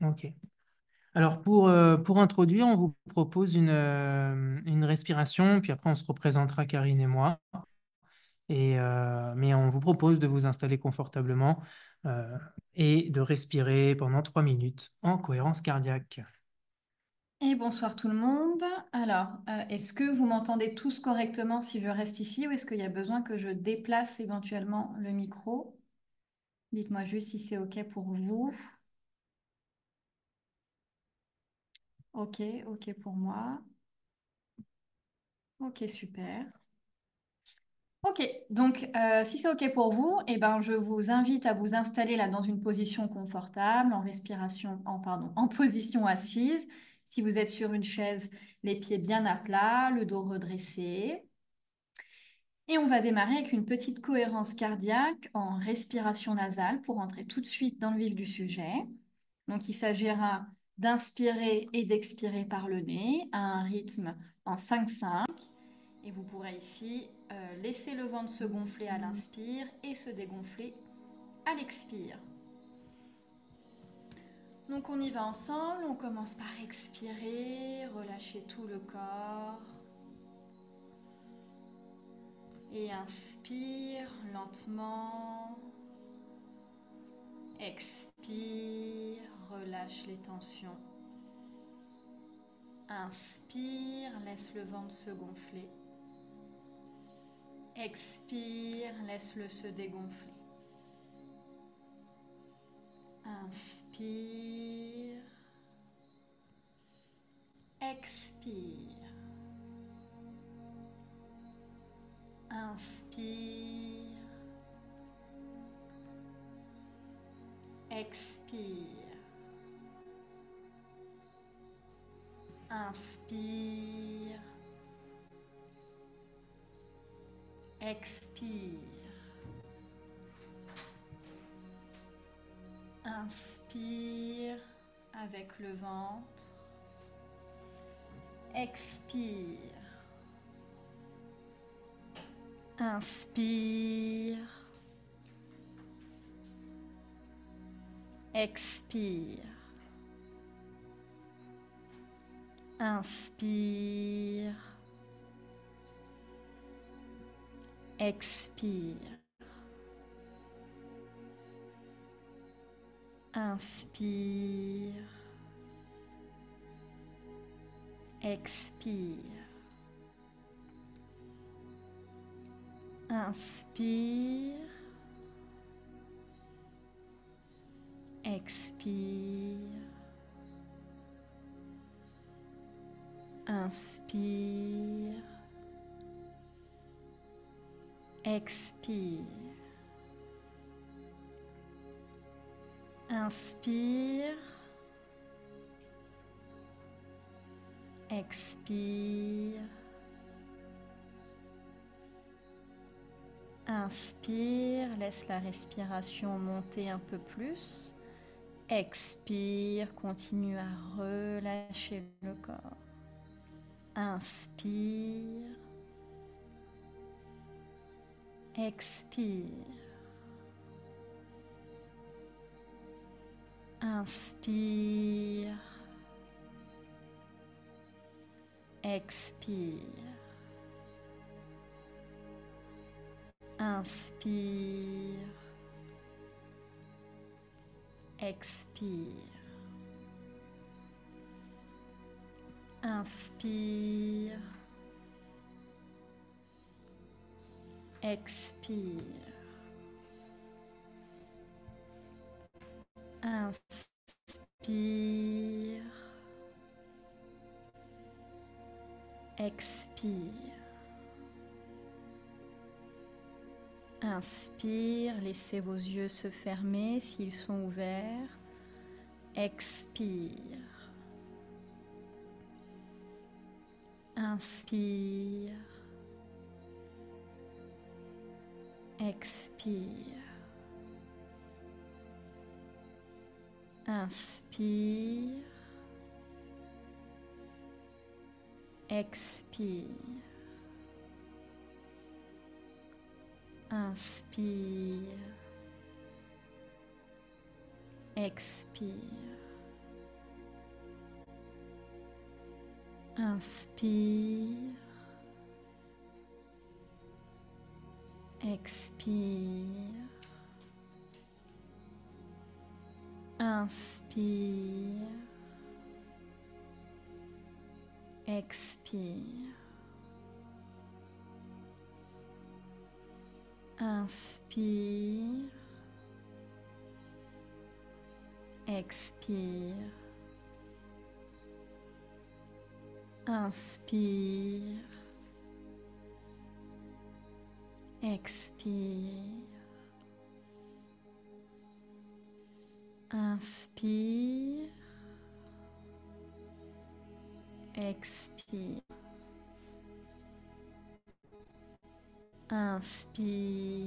Ok. Alors, pour introduire, on vous propose une respiration, puis après, on se représentera Karine et moi. Mais on vous propose de vous installer confortablement euh, et de respirer pendant 3 minutes en cohérence cardiaque. Et bonsoir tout le monde. Alors, est-ce que vous m'entendez tous correctement si je reste ici ou est-ce qu'il y a besoin que je déplace éventuellement le micro? Dites-moi juste si c'est OK pour vous. OK, OK pour moi. OK, super. OK, donc si c'est OK pour vous, eh ben, je vous invite à vous installer là dans une position confortable, en respiration, en position assise. Si vous êtes sur une chaise, les pieds bien à plat, le dos redressé. Et on va démarrer avec une petite cohérence cardiaque en respiration nasale pour entrer tout de suite dans le vif du sujet. Donc, il s'agira d'inspirer et d'expirer par le nez à un rythme en 5-5. Et vous pourrez ici laisser le ventre se gonfler à l'inspire et se dégonfler à l'expire. Donc, on y va ensemble. On commence par expirer, relâcher tout le corps. Et inspire lentement. Expire, relâche les tensions. Inspire, laisse le ventre se gonfler. Expire, laisse-le se dégonfler. Inspire. Expire. Inspire. Expire. Inspire. Expire. Inspire avec le ventre. Expire. Inspire. Expire. Inspire. Expire. Inspire. Expire. Inspire. Expire. Inspire. Expire. Inspire. Expire. Inspire, laisse la respiration monter un peu plus. Expire, continue à relâcher le corps. Inspire. Expire. Inspire. Expire. Inspire. Expire. Inspire. Expire. Inspire. Expire. Inspire, laissez vos yeux se fermer s'ils sont ouverts. Expire. Inspire. Expire. Inspire. Expire. Inspire. Expire. Inspire. Expire. Inspire. Expire. Inspire. Expire. Inspire. Expire. Inspire. Expire. Inspire.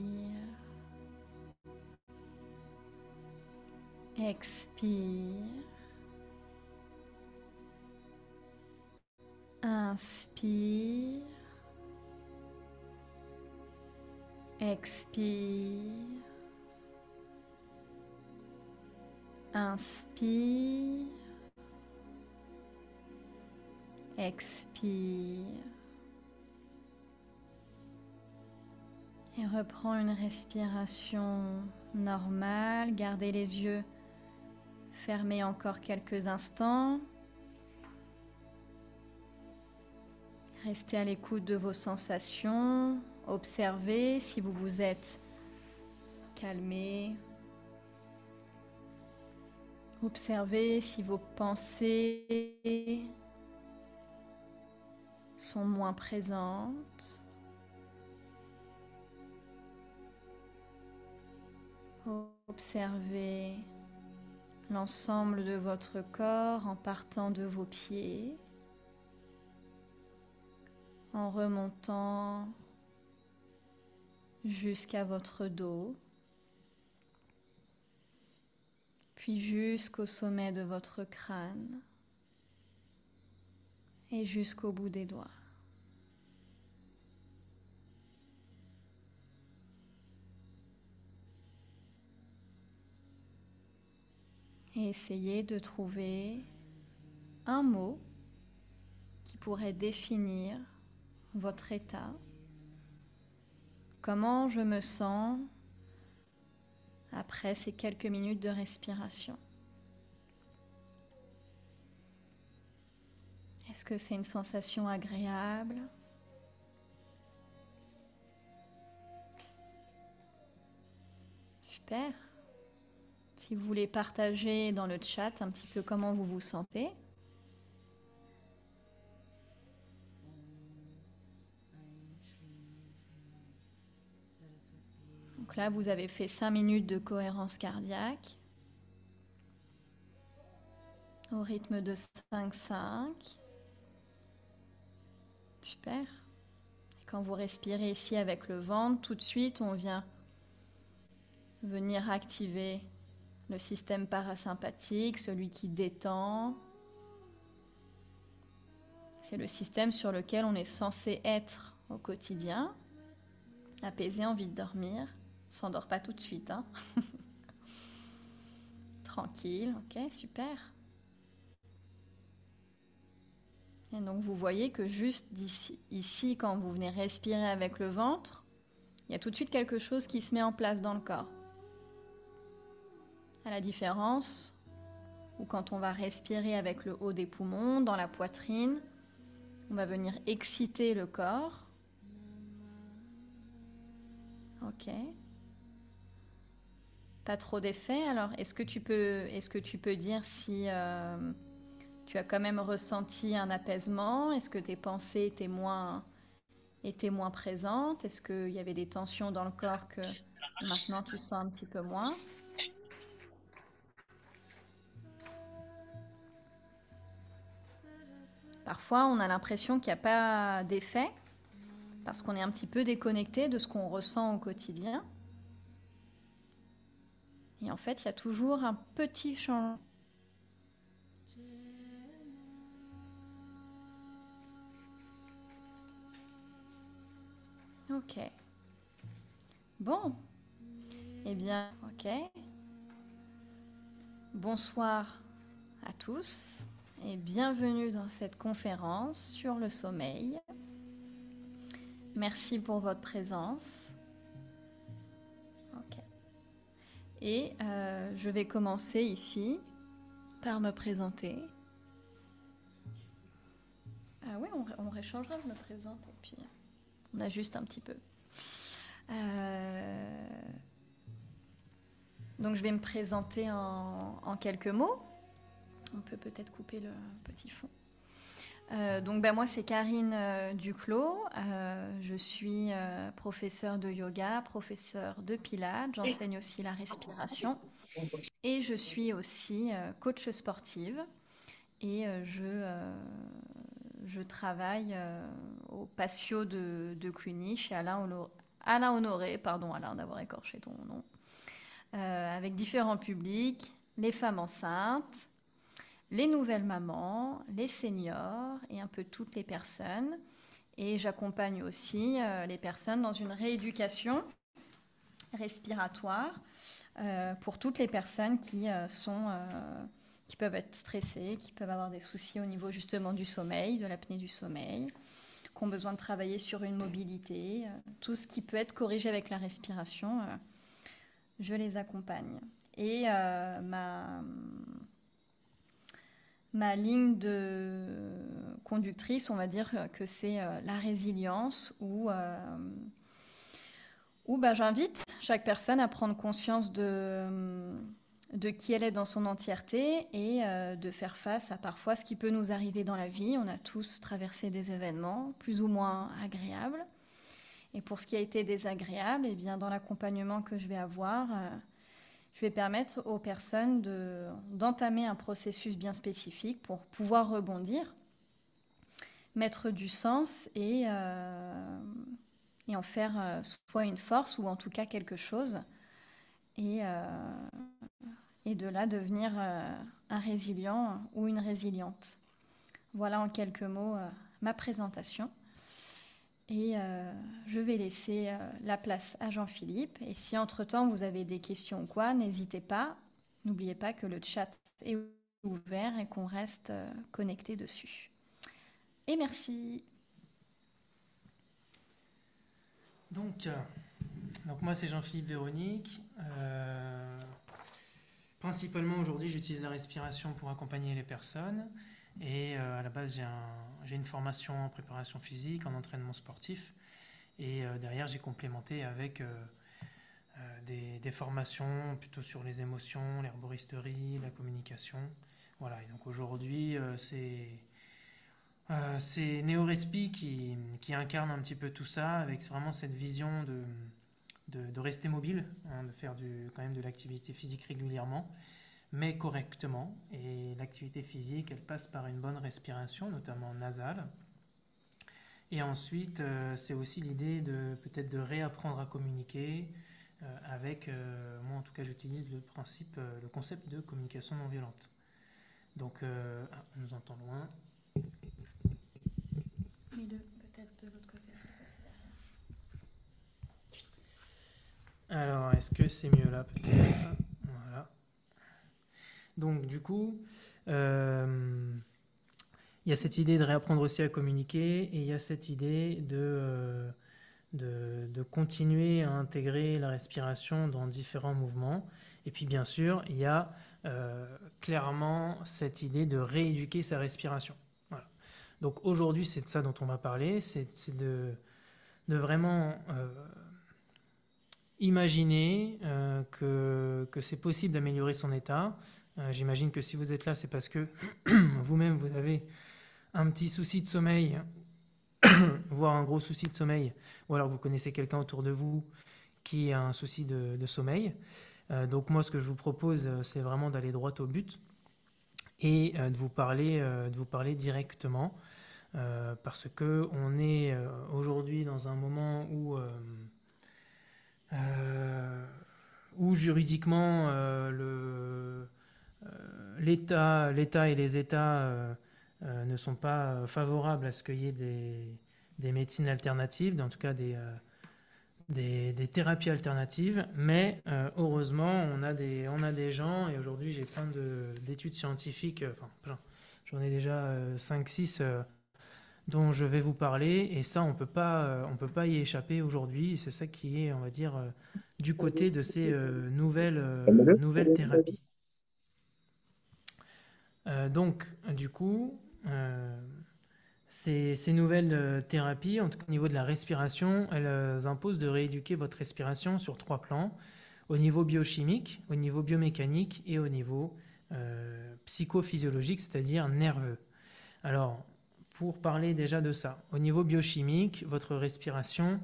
Expire. Inspire. Expire. Inspire. Expire. Et reprends une respiration normale. Gardez les yeux fermés encore quelques instants. Restez à l'écoute de vos sensations. Observez si vous vous êtes calmé. Observez si vos pensées sont moins présentes. Observez l'ensemble de votre corps en partant de vos pieds, en remontant jusqu'à votre dos, puis jusqu'au sommet de votre crâne et jusqu'au bout des doigts. Et essayez de trouver un mot qui pourrait définir votre état. Comment je me sens après ces quelques minutes de respiration? Est-ce que c'est une sensation agréable? Super. Si vous voulez partager dans le chat un petit peu comment vous vous sentez. Donc là, vous avez fait 5 minutes de cohérence cardiaque au rythme de 5-5. Super. Et quand vous respirez ici avec le ventre, tout de suite, on vient venir activer le système parasympathique, celui qui détend. C'est le système sur lequel on est censé être au quotidien. Apaisé, envie de dormir. On s'endort pas tout de suite, hein. Tranquille, ok, super. Et donc vous voyez que juste ici, quand vous venez respirer avec le ventre, il y a tout de suite quelque chose qui se met en place dans le corps. À la différence où quand on va respirer avec le haut des poumons, dans la poitrine, on va venir exciter le corps. Ok. Pas trop d'effet. Alors, est-ce que tu peux dire si tu as quand même ressenti un apaisement? Est-ce que tes pensées étaient moins présentes? Est-ce qu'il y avait des tensions dans le corps que maintenant tu sens un petit peu moins? Parfois, on a l'impression qu'il n'y a pas d'effet parce qu'on est un petit peu déconnecté de ce qu'on ressent au quotidien. Et en fait, il y a toujours un petit changement. Ok. Bon. Eh bien, ok. Bonsoir à tous et bienvenue dans cette conférence sur le sommeil. Merci pour votre présence. Ok. Et je vais commencer ici par me présenter. Ah oui, on réchangera, je me présente et puis on ajuste un petit peu. Donc je vais me présenter en quelques mots. On peut peut-être couper le petit fond. Donc moi c'est Karine Duclos, je suis professeure de yoga, professeure de pilates, j'enseigne aussi la respiration et je suis aussi coach sportive et je travaille au patio de Cluny chez Alain Honoré, pardon Alain d'avoir écorché ton nom, avec différents publics, les femmes enceintes, les nouvelles mamans, les seniors et un peu toutes les personnes. Et j'accompagne aussi les personnes dans une rééducation respiratoire pour toutes les personnes qui peuvent être stressées, qui peuvent avoir des soucis au niveau justement du sommeil, de l'apnée du sommeil, qui ont besoin de travailler sur une mobilité, tout ce qui peut être corrigé avec la respiration, je les accompagne. Et ma ligne de conductrice, on va dire que c'est la résilience où j'invite chaque personne à prendre conscience de qui elle est dans son entièreté et de faire face à parfois ce qui peut nous arriver dans la vie. On a tous traversé des événements plus ou moins agréables. Et pour ce qui a été désagréable, eh bien, dans l'accompagnement que je vais avoir, je vais permettre aux personnes d'entamer un processus bien spécifique pour pouvoir rebondir, mettre du sens et en faire soit une force ou en tout cas quelque chose. Et de là devenir un résilient ou une résiliente. Voilà en quelques mots ma présentation. Et je vais laisser la place à Jean-Philippe. Et si entre-temps vous avez des questions ou quoi, n'hésitez pas. N'oubliez pas que le chat est ouvert et qu'on reste connecté dessus. Et merci. Donc moi c'est Jean-Philippe Véronique. Principalement aujourd'hui j'utilise la respiration pour accompagner les personnes. Et à la base j'ai une formation en préparation physique, en entraînement sportif. Et derrière j'ai complémenté avec des formations plutôt sur les émotions, l'herboristerie, la communication. Voilà, et donc aujourd'hui c'est Néorespi qui incarne un petit peu tout ça avec vraiment cette vision de rester mobile, hein, de faire quand même de l'activité physique régulièrement, mais correctement. Et l'activité physique, elle passe par une bonne respiration, notamment nasale. Et ensuite, c'est aussi l'idée de peut-être de réapprendre à communiquer avec, moi en tout cas j'utilise le concept de communication non violente. Donc, on nous entend loin. Mets-le peut-être de l'autre côté. Alors, est-ce que c'est mieux là peut-être? Voilà. Donc, du coup, il y a cette idée de réapprendre aussi à communiquer et il y a cette idée de continuer à intégrer la respiration dans différents mouvements. Et puis, bien sûr, il y a clairement cette idée de rééduquer sa respiration. Voilà. Donc, aujourd'hui, c'est de ça dont on va parler, c'est de vraiment imaginer que c'est possible d'améliorer son état. J'imagine que si vous êtes là, c'est parce que vous-même, vous avez un petit souci de sommeil, voire un gros souci de sommeil, ou alors vous connaissez quelqu'un autour de vous qui a un souci de sommeil. Donc moi, ce que je vous propose, c'est vraiment d'aller droit au but et de vous parler directement, parce que on est aujourd'hui dans un moment où juridiquement l'État et les États ne sont pas favorables à ce qu'il y ait des médecines alternatives, en tout cas des thérapies alternatives, mais heureusement, on a des gens, et aujourd'hui j'ai plein d'études scientifiques, enfin plein, j'en ai déjà 5-6 dont je vais vous parler, et ça on peut pas y échapper aujourd'hui, c'est ça qui est, on va dire, du côté de ces nouvelles thérapies. Donc, du coup, ces nouvelles thérapies, en tout cas au niveau de la respiration, elles imposent de rééduquer votre respiration sur 3 plans, au niveau biochimique, au niveau biomécanique et au niveau psychophysiologique, c'est-à-dire nerveux. Alors, pour parler déjà de ça, au niveau biochimique, votre respiration,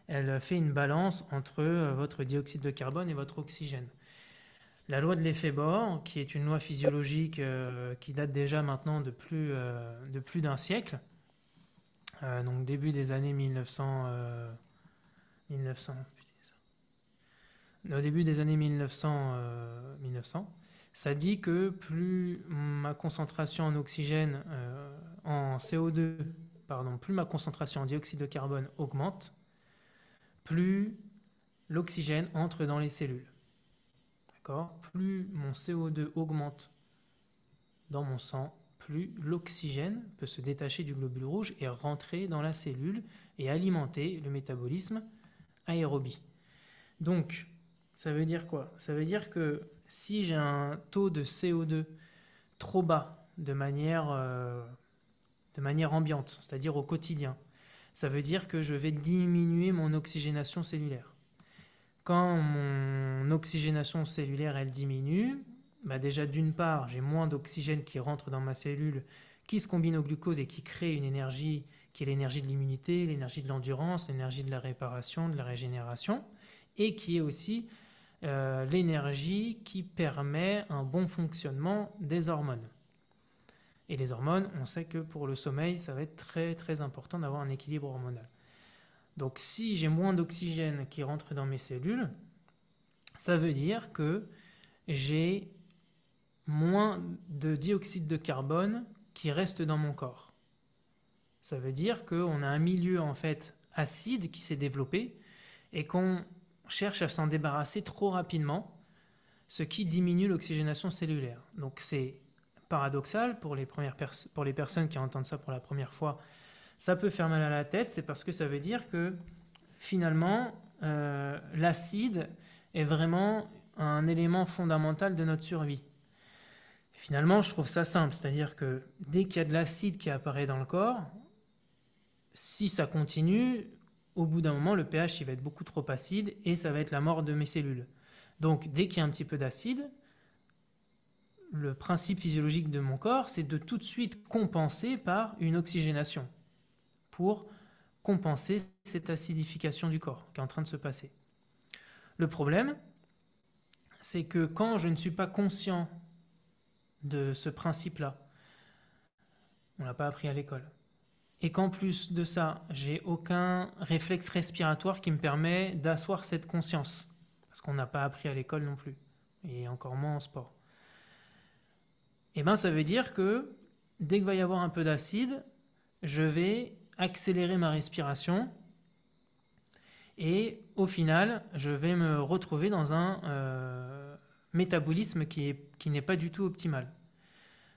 elle fait une balance entre votre dioxyde de carbone et votre oxygène. La loi de l'effet Bohr, qui est une loi physiologique qui date déjà maintenant de plus d'un siècle, donc début des années 1900, au début des années 1900, ça dit que plus ma concentration en oxygène, en CO2, pardon, plus ma concentration en dioxyde de carbone augmente, plus l'oxygène entre dans les cellules. D'accord ? Plus mon CO2 augmente dans mon sang, plus l'oxygène peut se détacher du globule rouge et rentrer dans la cellule et alimenter le métabolisme aérobie. Donc, ça veut dire quoi? Ça veut dire que si j'ai un taux de CO2 trop bas de manière ambiante, c'est-à-dire au quotidien, ça veut dire que je vais diminuer mon oxygénation cellulaire. Quand mon oxygénation cellulaire elle diminue, bah déjà d'une part j'ai moins d'oxygène qui rentre dans ma cellule, qui se combine au glucose et qui crée une énergie qui est l'énergie de l'immunité, l'énergie de l'endurance, l'énergie de la réparation, de la régénération, et qui est aussi l'énergie qui permet un bon fonctionnement des hormones. Et les hormones, on sait que pour le sommeil, ça va être très très important d'avoir un équilibre hormonal. Donc si j'ai moins d'oxygène qui rentre dans mes cellules, ça veut dire que j'ai moins de dioxyde de carbone qui reste dans mon corps. Ça veut dire qu'on a un milieu en fait acide qui s'est développé et qu'on cherche à s'en débarrasser trop rapidement, ce qui diminue l'oxygénation cellulaire. Donc c'est paradoxal pour les personnes qui entendent ça pour la première fois. Ça peut faire mal à la tête, c'est parce que ça veut dire que finalement, l'acide est vraiment un élément fondamental de notre survie. Finalement, je trouve ça simple, c'est-à-dire que dès qu'il y a de l'acide qui apparaît dans le corps, si ça continue, au bout d'un moment, le pH il va être beaucoup trop acide et ça va être la mort de mes cellules. Donc, dès qu'il y a un petit peu d'acide, le principe physiologique de mon corps, c'est de tout de suite compenser par une oxygénation pour compenser cette acidification du corps qui est en train de se passer. Le problème, c'est que quand je ne suis pas conscient de ce principe-là, on ne l'a pas appris à l'école, et qu'en plus de ça, j'ai aucun réflexe respiratoire qui me permet d'asseoir cette conscience, parce qu'on n'a pas appris à l'école non plus, et encore moins en sport. Et bien ça veut dire que dès qu'il va y avoir un peu d'acide, je vais accélérer ma respiration et au final, je vais me retrouver dans un métabolisme qui n'est pas du tout optimal.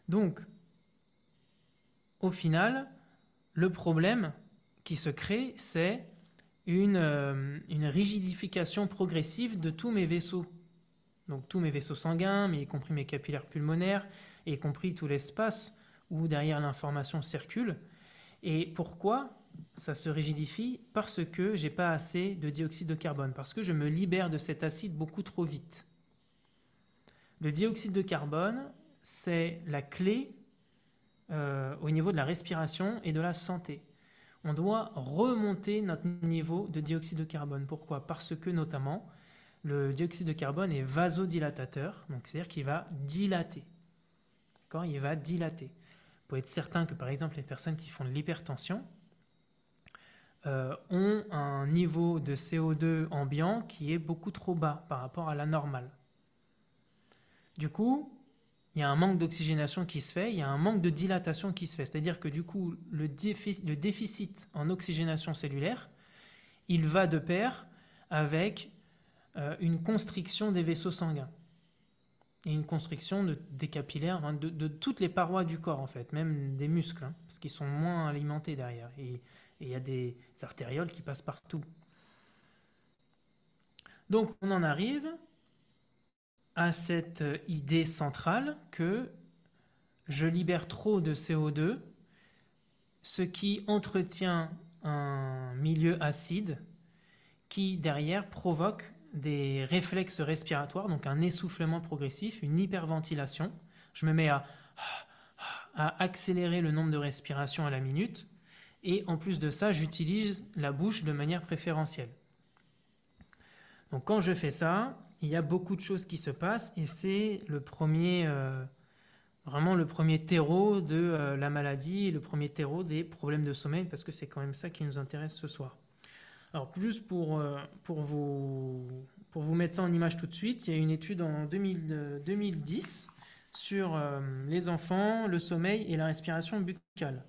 Donc, au final, le problème qui se crée, c'est une rigidification progressive de tous mes vaisseaux. Donc tous mes vaisseaux sanguins, mais y compris mes capillaires pulmonaires, y compris tout l'espace où derrière l'information circule. Et pourquoi ça se rigidifie? Parce que j'ai pas assez de dioxyde de carbone, parce que je me libère de cet acide beaucoup trop vite. Le dioxyde de carbone, c'est la clé au niveau de la respiration et de la santé. On doit remonter notre niveau de dioxyde de carbone. Pourquoi? Parce que notamment, le dioxyde de carbone est vasodilatateur, donc c'est-à-dire qu'il va dilater. D'accord? Il va dilater. Vous pouvez être certain que par exemple les personnes qui font de l'hypertension ont un niveau de CO2 ambiant qui est beaucoup trop bas par rapport à la normale. Du coup, il y a un manque d'oxygénation qui se fait, il y a un manque de dilatation qui se fait. C'est-à-dire que du coup, le déficit en oxygénation cellulaire, il va de pair avec une constriction des vaisseaux sanguins et une constriction des capillaires, hein, de toutes les parois du corps en fait, même des muscles, hein, parce qu'ils sont moins alimentés derrière. Et il y a des artérioles qui passent partout. Donc on en arrive à cette idée centrale que je libère trop de CO2, ce qui entretient un milieu acide qui derrière provoque des réflexes respiratoires, donc un essoufflement progressif, une hyperventilation. Je me mets à accélérer le nombre de respirations à la minute et en plus de ça, j'utilise la bouche de manière préférentielle. Donc quand je fais ça, il y a beaucoup de choses qui se passent et c'est le premier, vraiment le premier terreau de la maladie et le premier terreau des problèmes de sommeil parce que c'est quand même ça qui nous intéresse ce soir. Alors, juste pour vous mettre ça en image tout de suite, il y a une étude en 2010 sur les enfants, le sommeil et la respiration buccale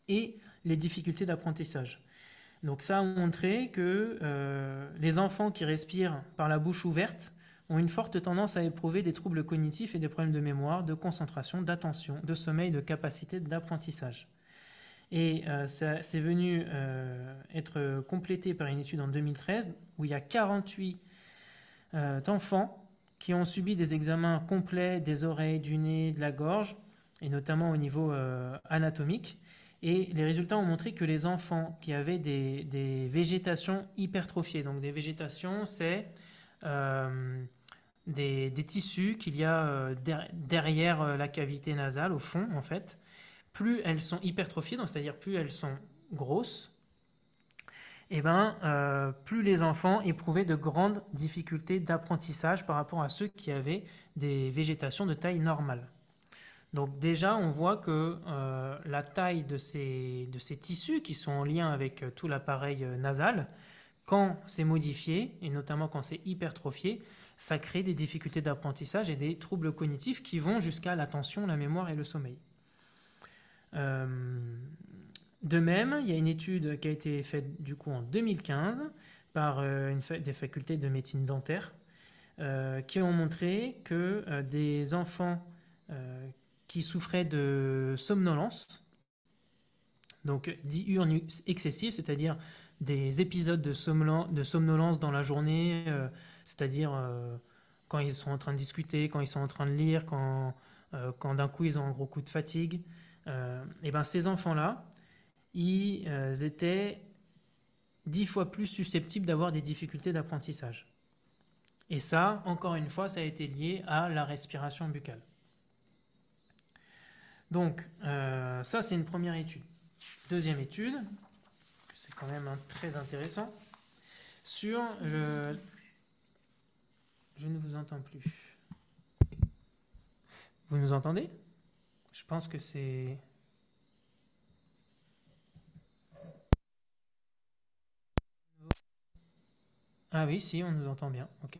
et les difficultés d'apprentissage. Donc, ça a montré que les enfants qui respirent par la bouche ouverte ont une forte tendance à éprouver des troubles cognitifs et des problèmes de mémoire, de concentration, d'attention, de sommeil, de capacité d'apprentissage. Et c'est venu être complété par une étude en 2013 où il y a 48 enfants qui ont subi des examens complets des oreilles, du nez, de la gorge, et notamment au niveau anatomique. Et les résultats ont montré que les enfants qui avaient des végétations hypertrophiées, donc des végétations, c'est des tissus qu'il y a derrière la cavité nasale, au fond en fait, plus elles sont hypertrophiées, donc c'est-à-dire plus elles sont grosses, et plus les enfants éprouvaient de grandes difficultés d'apprentissage par rapport à ceux qui avaient des végétations de taille normale. Donc déjà, on voit que la taille de ces tissus qui sont en lien avec tout l'appareil nasal, quand c'est modifié, et notamment quand c'est hypertrophié, ça crée des difficultés d'apprentissage et des troubles cognitifs qui vont jusqu'à l'attention, la mémoire et le sommeil. De même, il y a une étude qui a été faite du coup en 2015 par des facultés de médecine dentaire qui ont montré que des enfants qui souffraient de somnolence, donc diurne excessive, c'est-à-dire des épisodes de somnolence dans la journée, c'est-à-dire quand ils sont en train de discuter, quand ils sont en train de lire, quand d'un coup ils ont un gros coup de fatigue, et ces enfants-là, ils étaient 10 fois plus susceptibles d'avoir des difficultés d'apprentissage. Et ça, encore une fois, ça a été lié à la respiration buccale. Donc, ça, c'est une première étude. Deuxième étude, c'est quand même très intéressant, sur... Je ne vous entends plus. Vous nous entendez? Je pense que c'est... Ah oui, si, on nous entend bien. Ok.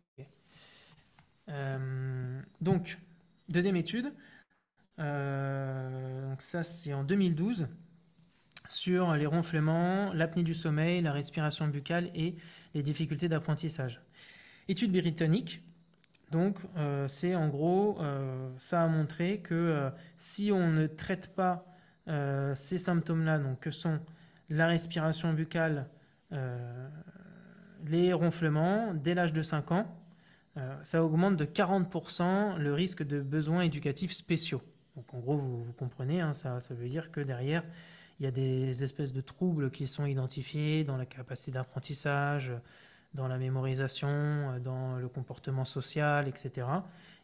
Donc, deuxième étude. Donc ça, c'est en 2012 sur les ronflements, l'apnée du sommeil, la respiration buccale et les difficultés d'apprentissage. Étude britannique. Donc, c'est en gros, ça a montré que si on ne traite pas ces symptômes-là, donc que sont la respiration buccale, les ronflements, dès l'âge de 5 ans, ça augmente de 40% le risque de besoins éducatifs spéciaux. Donc en gros, vous comprenez, hein, ça veut dire que derrière, il y a des espèces de troubles qui sont identifiés dans la capacité d'apprentissage, dans la mémorisation, dans le comportement social, etc.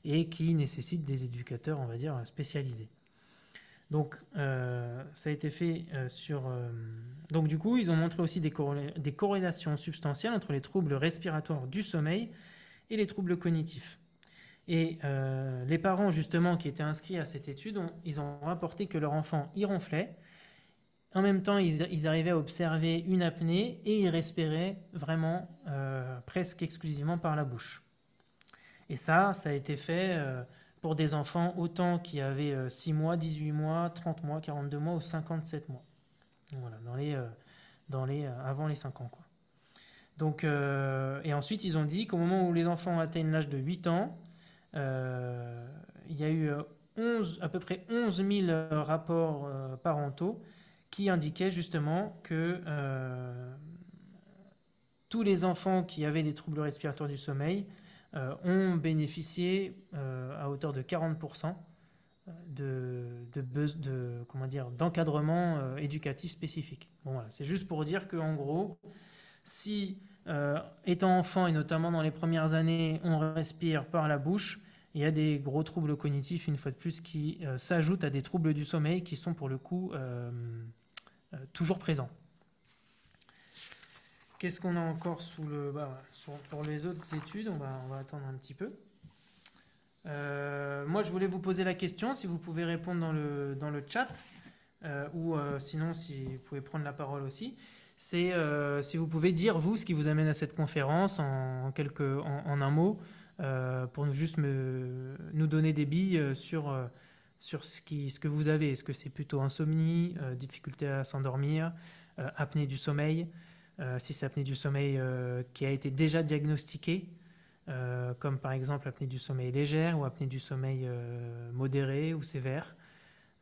et qui nécessitent des éducateurs, on va dire, spécialisés. Donc, ça a été fait sur... Donc, du coup, ils ont montré aussi des corrélations substantielles entre les troubles respiratoires du sommeil et les troubles cognitifs. Et les parents, justement, qui étaient inscrits à cette étude, ils ont rapporté que leur enfant y ronflait. En même temps, ils arrivaient à observer une apnée et ils respiraient vraiment presque exclusivement par la bouche. Et ça a été fait pour des enfants autant qui avaient 6 mois, 18 mois, 30 mois, 42 mois ou 57 mois. Donc voilà, avant les 5 ans, quoi. Donc, et ensuite, ils ont dit qu'au moment où les enfants atteignent l'âge de 8 ans, euh, il y a eu à peu près 11 000 rapports parentaux qui indiquaient justement que tous les enfants qui avaient des troubles respiratoires du sommeil ont bénéficié à hauteur de 40% comment dire, d'encadrement éducatif spécifique. Bon, voilà. C'est juste pour dire qu'en gros, si étant enfant et notamment dans les premières années, on respire par la bouche, il y a des gros troubles cognitifs, une fois de plus, qui s'ajoutent à des troubles du sommeil qui sont pour le coup toujours présents. Qu'est-ce qu'on a encore sous le... Bah, pour les autres études, on va attendre un petit peu. Moi, je voulais vous poser la question, si vous pouvez répondre dans le chat, ou sinon, si vous pouvez prendre la parole aussi. C'est si vous pouvez dire, vous, ce qui vous amène à cette conférence en un mot, pour nous donner des billes sur ce que vous avez. Est-ce que c'est plutôt insomnie, difficulté à s'endormir, apnée du sommeil, si c'est apnée du sommeil qui a été déjà diagnostiquée, comme par exemple apnée du sommeil légère ou apnée du sommeil modéré ou sévère.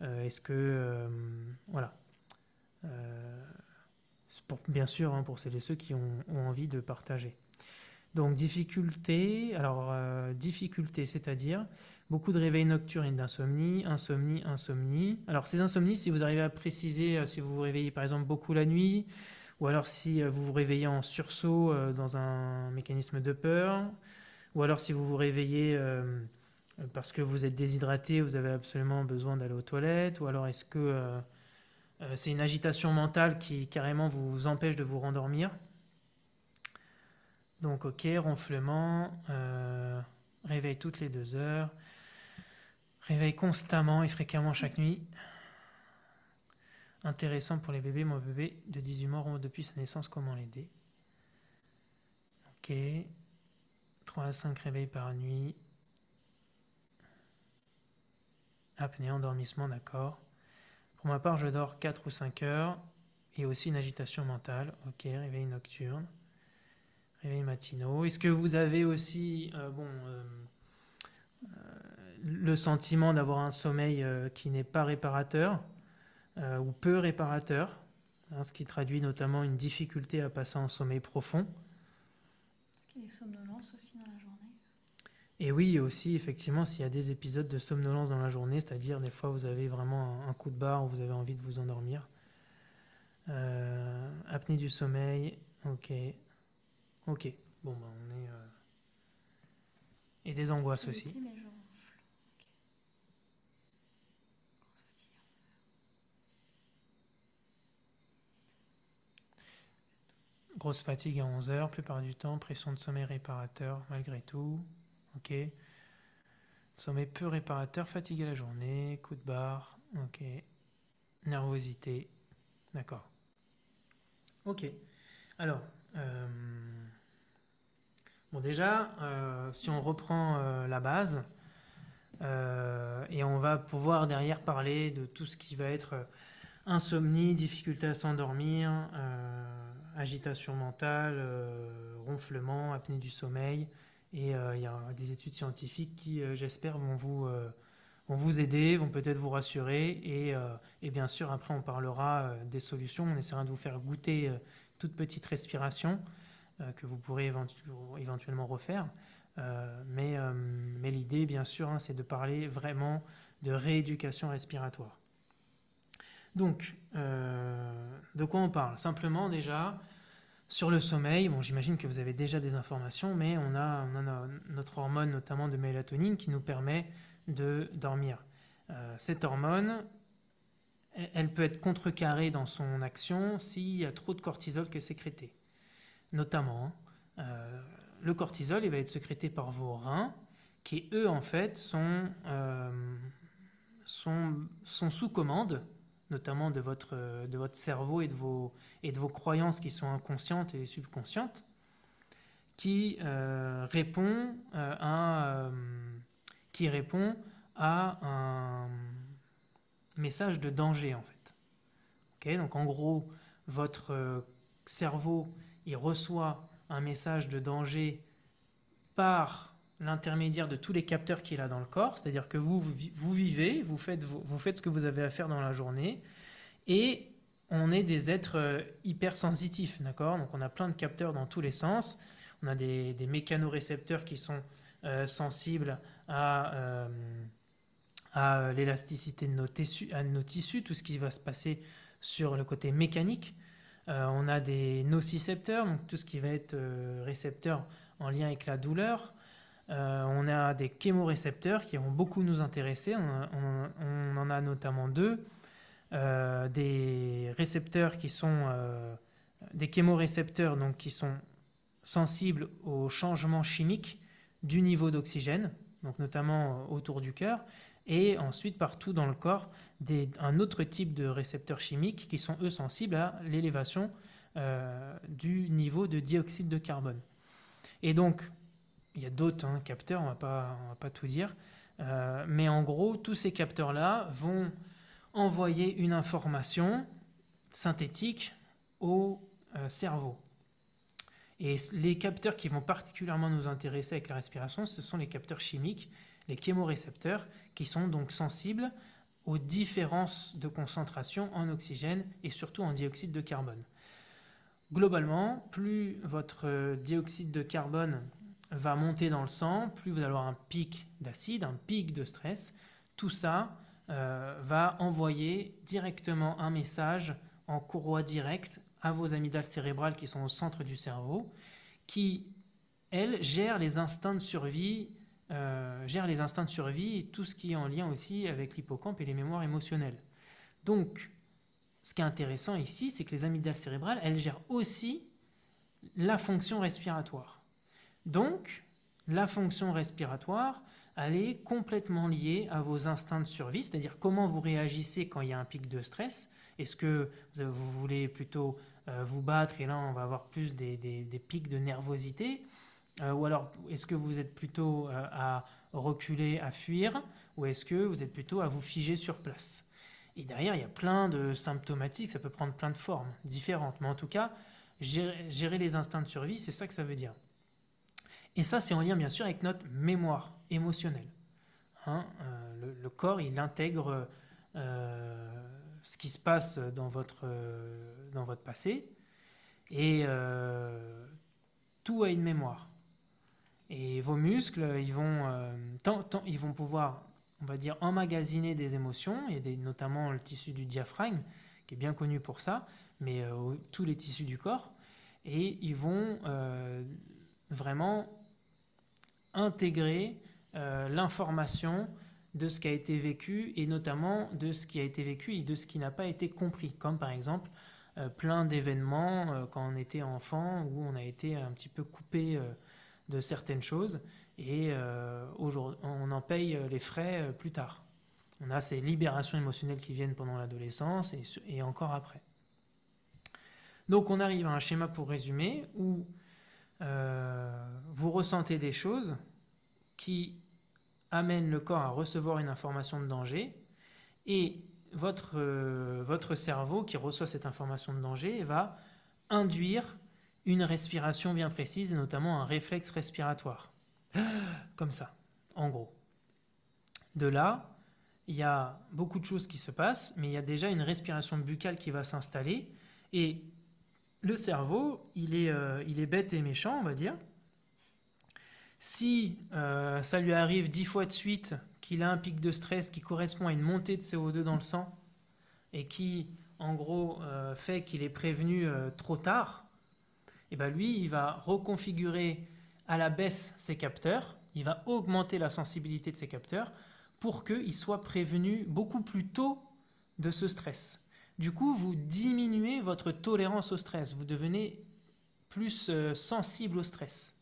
Est-ce que... voilà. Bien sûr, hein, pour celles et ceux qui ont envie de partager. Donc difficulté, difficulté, c'est-à-dire beaucoup de réveils nocturnes et d'insomnie, insomnie. Alors ces insomnies, si vous arrivez à préciser, si vous vous réveillez par exemple beaucoup la nuit, ou alors si vous vous réveillez en sursaut dans un mécanisme de peur, ou alors si vous vous réveillez parce que vous êtes déshydraté, vous avez absolument besoin d'aller aux toilettes, ou alors est-ce que c'est une agitation mentale qui carrément vous empêche de vous rendormir. Donc ok, ronflement, réveil toutes les 2 heures, réveil constamment et fréquemment chaque nuit. Intéressant pour les bébés, mon bébé de 18 mois ronfle depuis sa naissance, comment l'aider? Ok, 3 à 5 réveils par nuit. Apnée, endormissement, d'accord. Pour ma part, je dors 4 ou 5 heures et aussi une agitation mentale. Ok, réveil nocturne, réveil matinaux. Est-ce que vous avez aussi le sentiment d'avoir un sommeil qui n'est pas réparateur ou peu réparateur, hein, ce qui traduit notamment une difficulté à passer en sommeil profond? Est-ce qu'il y a des somnolences aussi dans la journée? Et oui, aussi, effectivement, s'il y a des épisodes de somnolence dans la journée, c'est-à-dire des fois vous avez vraiment un coup de barre où vous avez envie de vous endormir. Apnée du sommeil, ok. Ok, bon, bah, on est... Et des angoisses aussi. Mais je ronfle. Ok. Grosse fatigue. Grosse fatigue à 11 heures, plupart du temps, pression de sommeil réparateur malgré tout. Ok. Sommeil peu réparateur, fatigue à la journée, coup de barre. Ok. Nervosité. D'accord. Ok. Alors, bon déjà, si on reprend la base, et on va pouvoir derrière parler de tout ce qui va être insomnie, difficulté à s'endormir, agitation mentale, ronflement, apnée du sommeil. Et il y a des études scientifiques qui, j'espère, vont vous aider, vont peut-être vous rassurer. Et bien sûr, après, on parlera des solutions. On essaiera de vous faire goûter toute petite respiration que vous pourrez éventuellement refaire. Mais l'idée, bien sûr, hein, c'est de parler vraiment de rééducation respiratoire. Donc, de quoi on parle? Simplement déjà, sur le sommeil, bon, j'imagine que vous avez déjà des informations, mais on a notre hormone, notamment de mélatonine, qui nous permet de dormir. Cette hormone, elle peut être contrecarrée dans son action s'il y a trop de cortisol qui est sécrété. Notamment, le cortisol, il va être sécrété par vos reins, qui eux, en fait, sont sous commande, notamment de votre cerveau et de vos croyances qui sont inconscientes et subconscientes, qui répond à un message de danger en fait. Okay, donc en gros, votre cerveau il reçoit un message de danger par l'intermédiaire de tous les capteurs qu'il a dans le corps, c'est-à-dire que vous vivez, vous faites ce que vous avez à faire dans la journée, et on est des êtres hypersensitifs, d'accord? Donc on a plein de capteurs dans tous les sens, on a des mécanorécepteurs qui sont sensibles à l'élasticité de nos tissus, tout ce qui va se passer sur le côté mécanique. On a des nocicepteurs, donc tout ce qui va être récepteur en lien avec la douleur. On a des chémorécepteurs qui vont beaucoup nous intéresser. On en a notamment deux. Des récepteurs qui sont des chémorécepteurs, donc qui sont sensibles aux changements chimiques du niveau d'oxygène, donc notamment autour du cœur, et ensuite partout dans le corps, un autre type de récepteurs chimiques qui sont eux sensibles à l'élévation du niveau de dioxyde de carbone. Et donc, il y a d'autres capteurs, on va pas tout dire, mais en gros, tous ces capteurs-là vont envoyer une information synthétique au cerveau. Et les capteurs qui vont particulièrement nous intéresser avec la respiration, ce sont les capteurs chimiques, les chémorécepteurs, qui sont donc sensibles aux différences de concentration en oxygène et surtout en dioxyde de carbone. Globalement, plus votre dioxyde de carbone va monter dans le sang, plus vous allez avoir un pic d'acide, un pic de stress. Tout ça va envoyer directement un message en courroie directe à vos amygdales cérébrales qui sont au centre du cerveau, qui, elles, gèrent les instincts de survie, et tout ce qui est en lien aussi avec l'hippocampe et les mémoires émotionnelles. Donc, ce qui est intéressant ici, c'est que les amygdales cérébrales, elles gèrent aussi la fonction respiratoire. Donc, la fonction respiratoire, elle est complètement liée à vos instincts de survie, c'est-à-dire comment vous réagissez quand il y a un pic de stress. Est-ce que vous voulez plutôt vous battre et là on va avoir plus des pics de nervosité, ou alors est-ce que vous êtes plutôt à reculer, à fuir, ou est-ce que vous êtes plutôt à vous figer sur place? Et derrière, il y a plein de symptomatiques, ça peut prendre plein de formes différentes, mais en tout cas, gérer les instincts de survie, c'est ça que ça veut dire. Et ça, c'est en lien bien sûr avec notre mémoire émotionnelle. Le corps, il intègre ce qui se passe dans votre passé, et tout a une mémoire. Et vos muscles, ils vont pouvoir, on va dire, emmagasiner des émotions, et notamment le tissu du diaphragme, qui est bien connu pour ça, mais tous les tissus du corps, et ils vont vraiment intégrer l'information de ce qui a été vécu, et notamment de ce qui a été vécu et de ce qui n'a pas été compris, comme par exemple plein d'événements quand on était enfant, où on a été un petit peu coupé de certaines choses, et aujourd'hui, on en paye les frais plus tard. On a ces libérations émotionnelles qui viennent pendant l'adolescence et encore après. Donc on arrive à un schéma, pour résumer, où vous ressentez des choses qui amènent le corps à recevoir une information de danger, et votre cerveau qui reçoit cette information de danger va induire une respiration bien précise, et notamment un réflexe respiratoire. Comme ça, en gros. De là, il y a beaucoup de choses qui se passent, mais il y a déjà une respiration buccale qui va s'installer, et le cerveau, il est bête et méchant, on va dire. Si ça lui arrive 10 fois de suite qu'il a un pic de stress qui correspond à une montée de CO2 dans le sang, et qui, en gros, fait qu'il est prévenu trop tard, et ben lui, il va reconfigurer à la baisse ses capteurs, il va augmenter la sensibilité de ses capteurs pour qu'il soit prévenu beaucoup plus tôt de ce stress. Du coup, vous diminuez votre tolérance au stress, vous devenez plus sensible au stress.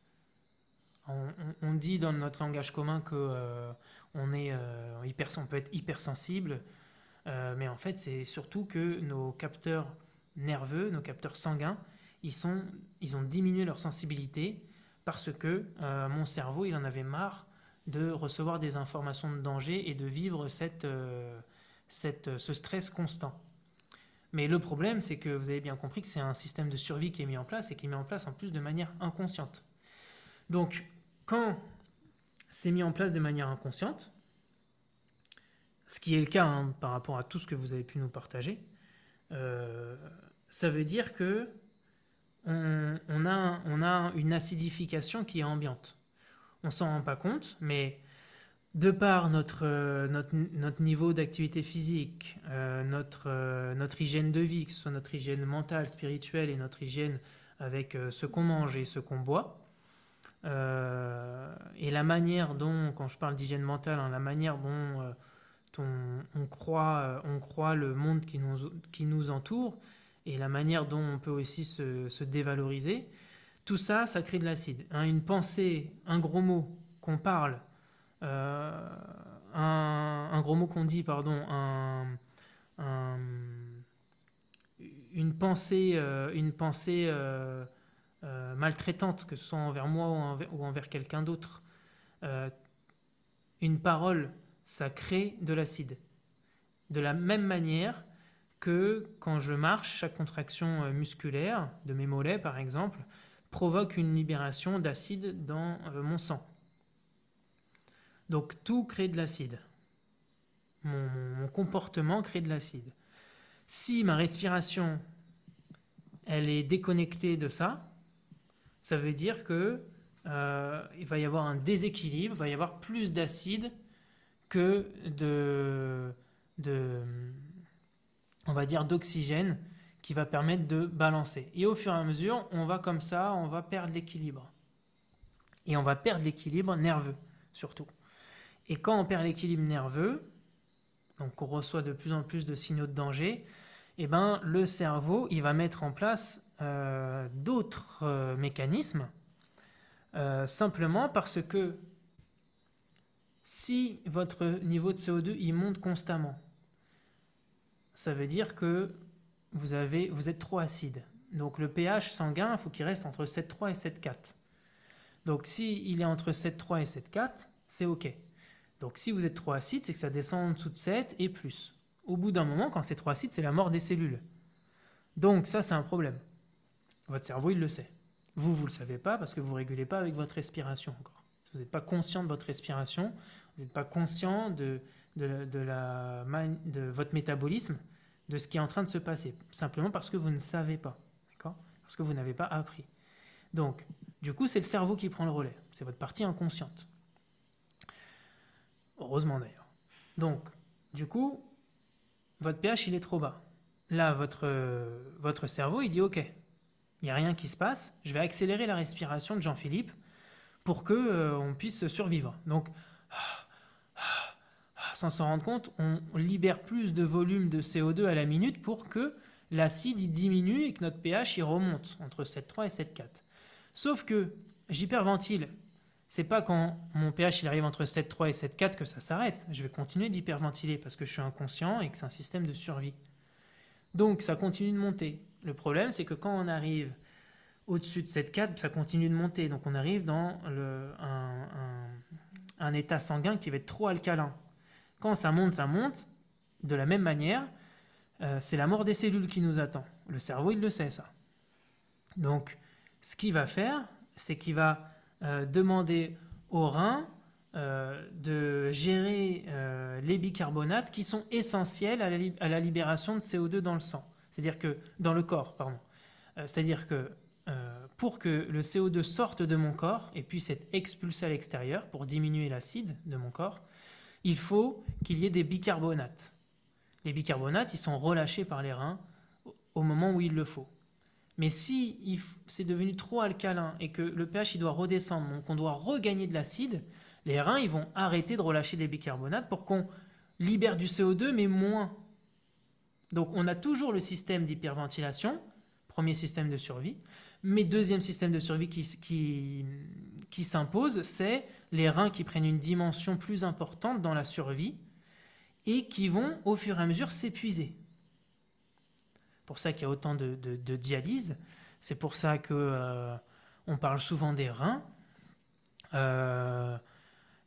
On dit dans notre langage commun que on peut être hypersensible, mais en fait, c'est surtout que nos capteurs nerveux, nos capteurs sanguins, ils ont diminué leur sensibilité parce que mon cerveau, il en avait marre de recevoir des informations de danger et de vivre ce stress constant. Mais le problème, c'est que vous avez bien compris que c'est un système de survie qui est mis en place et qui est mis en place en plus de manière inconsciente. Donc, quand c'est mis en place de manière inconsciente, ce qui est le cas hein, par rapport à tout ce que vous avez pu nous partager, euh, ça veut dire que on a une acidification qui est ambiante. On s'en rend pas compte, mais de par notre niveau d'activité physique, notre hygiène de vie, que ce soit notre hygiène mentale, spirituelle et notre hygiène avec ce qu'on mange et ce qu'on boit, et la manière dont, quand je parle d'hygiène mentale, hein, la manière dont on croit le monde qui nous entoure et la manière dont on peut aussi se dévaloriser, tout ça, ça crée de l'acide. Hein, une pensée, un gros mot qu'on parle, euh, un gros mot qu'on dit, pardon, un- une pensée maltraitante, que ce soit envers moi ou envers quelqu'un d'autre, euh, une parole, ça crée de l'acide. De la même manière que quand je marche, chaque contraction musculaire de mes mollets, par exemple, provoque une libération d'acide dans mon sang. Donc tout crée de l'acide. Mon comportement crée de l'acide. Si ma respiration, elle est déconnectée de ça, ça veut dire que il va y avoir un déséquilibre, il va y avoir plus d'acide que de, on va dire, d'oxygène qui va permettre de balancer. Et au fur et à mesure, on va comme ça, on va perdre l'équilibre. Et on va perdre l'équilibre nerveux, surtout. Et quand on perd l'équilibre nerveux, donc on reçoit de plus en plus de signaux de danger, eh ben, le cerveau, il va mettre en place d'autres mécanismes, simplement parce que si votre niveau de CO2 il monte constamment, ça veut dire que vous êtes trop acide. Donc le pH sanguin, il faut qu'il reste entre 7,3 et 7,4. Donc s'il est entre 7,3 et 7,4, c'est OK. Donc si vous êtes trop acide, c'est que ça descend en dessous de 7 et plus. Au bout d'un moment, quand c'est trop acide, c'est la mort des cellules. Donc ça, c'est un problème. Votre cerveau, il le sait. Vous, vous ne le savez pas parce que vous ne régulez pas avec votre respiration encore. Si vous n'êtes pas conscient de votre respiration, vous n'êtes pas conscient de votre métabolisme, de ce qui est en train de se passer. Simplement parce que vous ne savez pas. D'accord ? Parce que vous n'avez pas appris. Donc, du coup, c'est le cerveau qui prend le relais. C'est votre partie inconsciente. Heureusement d'ailleurs. Donc, du coup, votre pH, il est trop bas. Là, votre cerveau, il dit OK, il n'y a rien qui se passe, je vais accélérer la respiration de Jean-Philippe pour que on puisse survivre. Donc, sans s'en rendre compte, on libère plus de volume de CO2 à la minute pour que l'acide il diminue et que notre pH il remonte entre 7,3 et 7,4. Sauf que j'hyperventile. C'est pas quand mon pH il arrive entre 7,3 et 7,4 que ça s'arrête. Je vais continuer d'hyperventiler parce que je suis inconscient et que c'est un système de survie. Donc ça continue de monter. Le problème, c'est que quand on arrive au-dessus de 7,4, ça continue de monter. Donc on arrive dans un état sanguin qui va être trop alcalin. Quand ça monte, de la même manière, c'est la mort des cellules qui nous attend. Le cerveau, il le sait, ça. Donc, ce qu'il va faire, c'est qu'il va demander aux reins de gérer les bicarbonates qui sont essentiels à la libération de CO2 dans le sang. C'est-à-dire que, dans le corps, pardon. C'est-à-dire que pour que le CO2 sorte de mon corps et puisse être expulsé à l'extérieur pour diminuer l'acide de mon corps, il faut qu'il y ait des bicarbonates. Les bicarbonates, ils sont relâchés par les reins au moment où il le faut. Mais si c'est devenu trop alcalin et que le pH il doit redescendre, donc on doit regagner de l'acide, les reins ils vont arrêter de relâcher des bicarbonates pour qu'on libère du CO2 mais moins. Donc on a toujours le système d'hyperventilation, premier système de survie, mais deuxième système de survie qui s'impose, c'est les reins qui prennent une dimension plus importante dans la survie et qui vont au fur et à mesure s'épuiser. C'est pour ça qu'il y a autant de dialyse, c'est pour ça que on parle souvent des reins,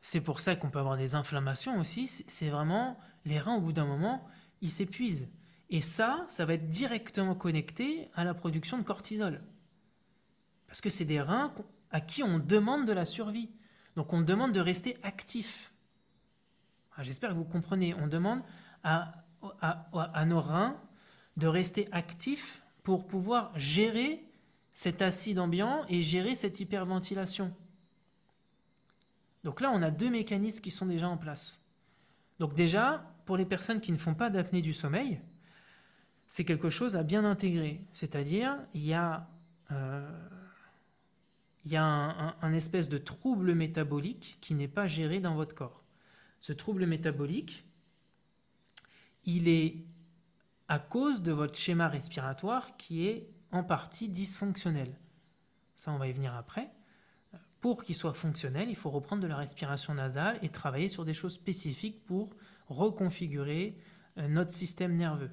c'est pour ça qu'on peut avoir des inflammations aussi, c'est vraiment, les reins au bout d'un moment, ils s'épuisent. Et ça va être directement connecté à la production de cortisol. Parce que c'est des reins à qui on demande de la survie. Donc on demande de rester actif. J'espère que vous comprenez. On demande à nos reins de rester actifs pour pouvoir gérer cet acide ambiant et gérer cette hyperventilation. Donc là, on a deux mécanismes qui sont déjà en place. Donc déjà, pour les personnes qui ne font pas d'apnée du sommeil, c'est quelque chose à bien intégrer. C'est-à-dire, il y a un espèce de trouble métabolique qui n'est pas géré dans votre corps. Ce trouble métabolique, il est à cause de votre schéma respiratoire qui est en partie dysfonctionnel. Ça, on va y venir après. Pour qu'il soit fonctionnel, il faut reprendre de la respiration nasale et travailler sur des choses spécifiques pour reconfigurer notre système nerveux.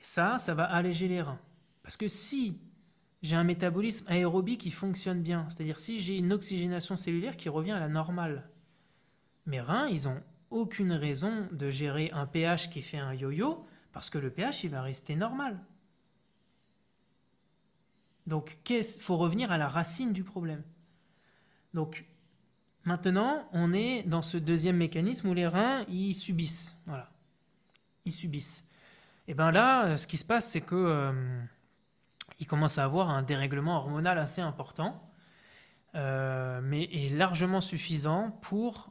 Et ça va alléger les reins. Parce que si j'ai un métabolisme aérobie qui fonctionne bien, c'est-à-dire si j'ai une oxygénation cellulaire qui revient à la normale, mes reins, ils n'ont aucune raison de gérer un pH qui fait un yo-yo, parce que le pH, il va rester normal. Donc, il faut revenir à la racine du problème. Donc, maintenant, on est dans ce deuxième mécanisme où les reins, ils subissent. Voilà. Ils subissent. Et bien là, ce qui se passe, c'est que ils commencent à avoir un dérèglement hormonal assez important, mais est largement suffisant pour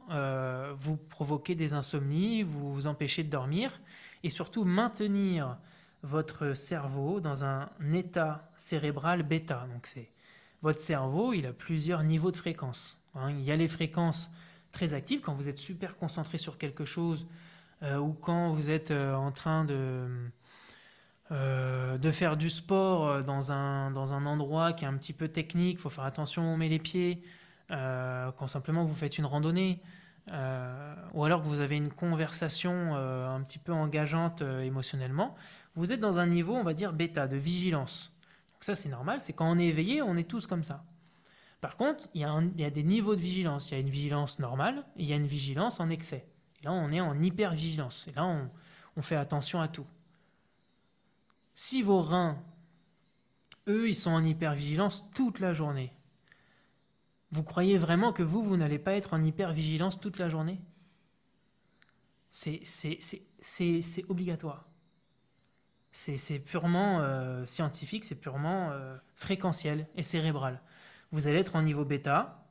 vous provoquer des insomnies, vous empêcher de dormir, et surtout maintenir votre cerveau dans un état cérébral bêta. Donc votre cerveau, il a plusieurs niveaux de fréquence. Il y a les fréquences très actives, quand vous êtes super concentré sur quelque chose, ou quand vous êtes en train de faire du sport dans un endroit qui est un petit peu technique, il faut faire attention où on met les pieds, quand simplement vous faites une randonnée, ou alors que vous avez une conversation un petit peu engageante émotionnellement, vous êtes dans un niveau, on va dire, bêta, de vigilance. Donc ça, c'est normal, c'est quand on est éveillé, on est tous comme ça. Par contre, il y a des niveaux de vigilance. Il y a une vigilance normale et il y a une vigilance en excès. Et là, on est en hypervigilance. Et là, on fait attention à tout. Si vos reins, eux, ils sont en hypervigilance toute la journée, vous croyez vraiment que vous n'allez pas être en hypervigilance toute la journée? C'est obligatoire. C'est purement scientifique, c'est purement fréquentiel et cérébral. Vous allez être en niveau bêta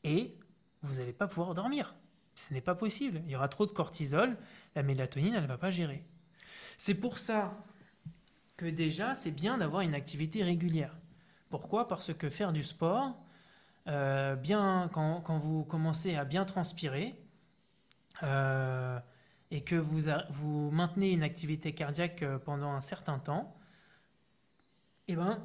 et vous n'allez pas pouvoir dormir. Ce n'est pas possible. Il y aura trop de cortisol, la mélatonine, elle ne va pas gérer. C'est pour ça que déjà, c'est bien d'avoir une activité régulière. Pourquoi? Parce que faire du sport, quand vous commencez à bien transpirer et que vous maintenez une activité cardiaque pendant un certain temps, eh ben,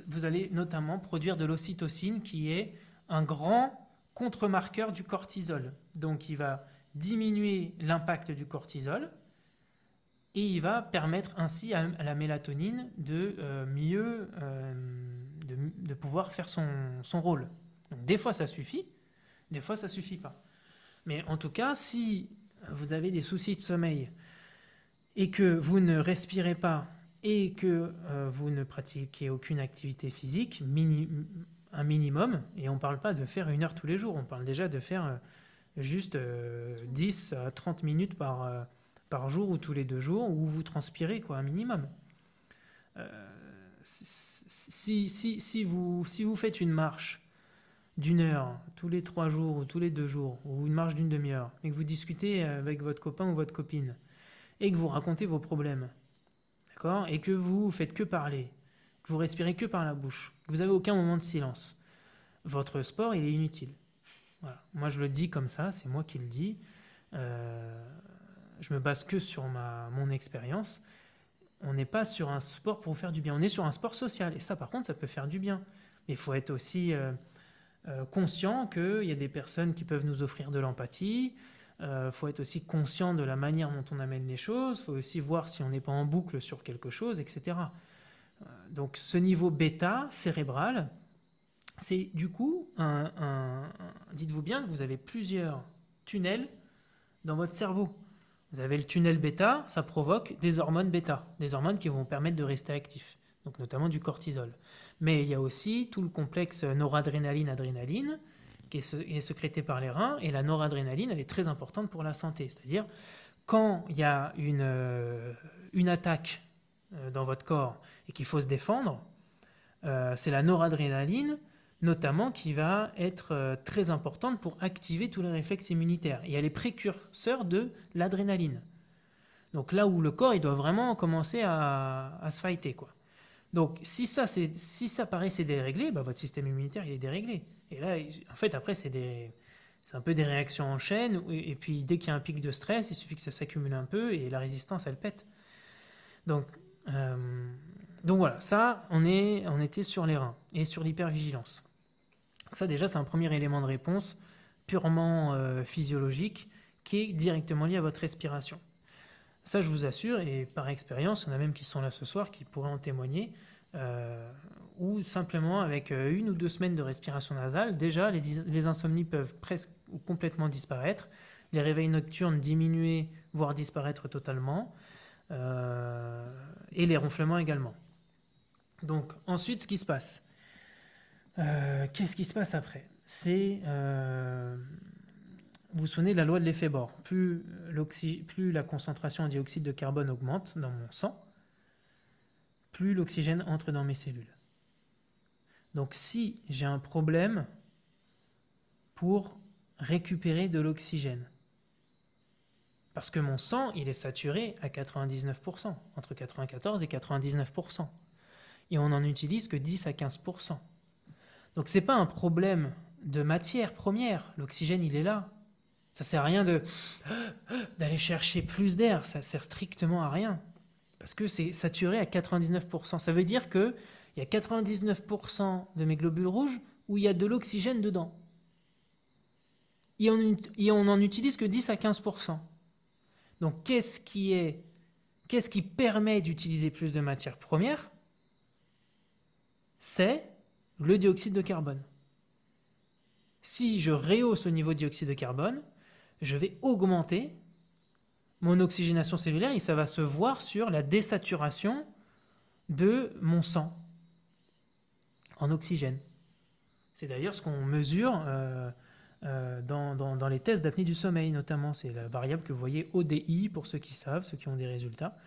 vous allez notamment produire de l'ocytocine qui est un grand contre-marqueur du cortisol. Donc il va diminuer l'impact du cortisol et il va permettre ainsi à la mélatonine de mieux de pouvoir faire son rôle. Donc, des fois ça suffit, des fois ça suffit pas. Mais en tout cas, si vous avez des soucis de sommeil et que vous ne respirez pas et que vous ne pratiquez aucune activité physique, un minimum, et on ne parle pas de faire 1 heure tous les jours, on parle déjà de faire juste 10 à 30 minutes par jour ou tous les 2 jours, où vous transpirez, quoi, un minimum. Si vous faites une marche d'1 heure tous les 3 jours ou tous les 2 jours, ou une marche d'1 demi-heure, et que vous discutez avec votre copain ou votre copine, et que vous racontez vos problèmes, d'accord, et que vous faites que parler, que vous respirez que par la bouche, que vous n'avez aucun moment de silence, votre sport, il est inutile. Voilà. Moi, je le dis comme ça, c'est moi qui le dis. Je me base que sur mon expérience. On n'est pas sur un sport pour vous faire du bien. On est sur un sport social. Et ça, par contre, ça peut faire du bien. Mais il faut être aussi conscient qu'il y a des personnes qui peuvent nous offrir de l'empathie. Il faut être aussi conscient de la manière dont on amène les choses. Il faut aussi voir si on n'est pas en boucle sur quelque chose, etc. Donc, ce niveau bêta cérébral, c'est du coup, dites-vous bien que vous avez plusieurs tunnels dans votre cerveau. Vous avez le tunnel bêta, ça provoque des hormones bêta, des hormones qui vont permettre de rester actif, donc notamment du cortisol. Mais il y a aussi tout le complexe noradrénaline-adrénaline qui est sécrété par les reins, et la noradrénaline, elle est très importante pour la santé. C'est-à-dire, quand il y a une attaque dans votre corps et qu'il faut se défendre, c'est la noradrénaline notamment qui va être très importante pour activer tous les réflexes immunitaires. Et elle est précurseur de l'adrénaline. Donc là où le corps il doit vraiment commencer à se fighter, quoi. Donc si ça paraissait déréglé, bah, votre système immunitaire il est déréglé. Et là, en fait, après, c'est un peu des réactions en chaîne. Et puis dès qu'il y a un pic de stress, il suffit que ça s'accumule un peu et la résistance, elle pète. Donc, euh, donc voilà, ça, on était sur les reins et sur l'hypervigilance. Ça déjà, c'est un premier élément de réponse purement physiologique qui est directement lié à votre respiration. Ça, je vous assure, et par expérience, il y en a même qui sont là ce soir qui pourraient en témoigner, ou simplement avec 1 ou 2 semaines de respiration nasale, déjà les insomnies peuvent presque ou complètement disparaître, les réveils nocturnes diminuer, voire disparaître totalement, et les ronflements également. Donc ensuite, ce qui se passe, qu'est-ce qui se passe après? Vous vous souvenez de la loi de l'effet Bohr. Plus la concentration en dioxyde de carbone augmente dans mon sang, plus l'oxygène entre dans mes cellules. Donc si j'ai un problème pour récupérer de l'oxygène, parce que mon sang, il est saturé à 99%, entre 94 et 99%, et on n'en utilise que 10 à 15%. Donc ce n'est pas un problème de matière première, l'oxygène, il est là. Ça ne sert à rien d'aller chercher plus d'air, ça ne sert strictement à rien. Parce que c'est saturé à 99%. Ça veut dire qu'il y a 99% de mes globules rouges où il y a de l'oxygène dedans. Et on n'en utilise que 10 à 15%. Donc qu'est-ce qui permet d'utiliser plus de matière première? C'est le dioxyde de carbone. Si je rehausse le niveau de dioxyde de carbone, je vais augmenter mon oxygénation cellulaire et ça va se voir sur la désaturation de mon sang en oxygène. C'est d'ailleurs ce qu'on mesure dans les tests d'apnée du sommeil notamment. C'est la variable que vous voyez ODI pour ceux qui savent, ceux qui ont des résultats.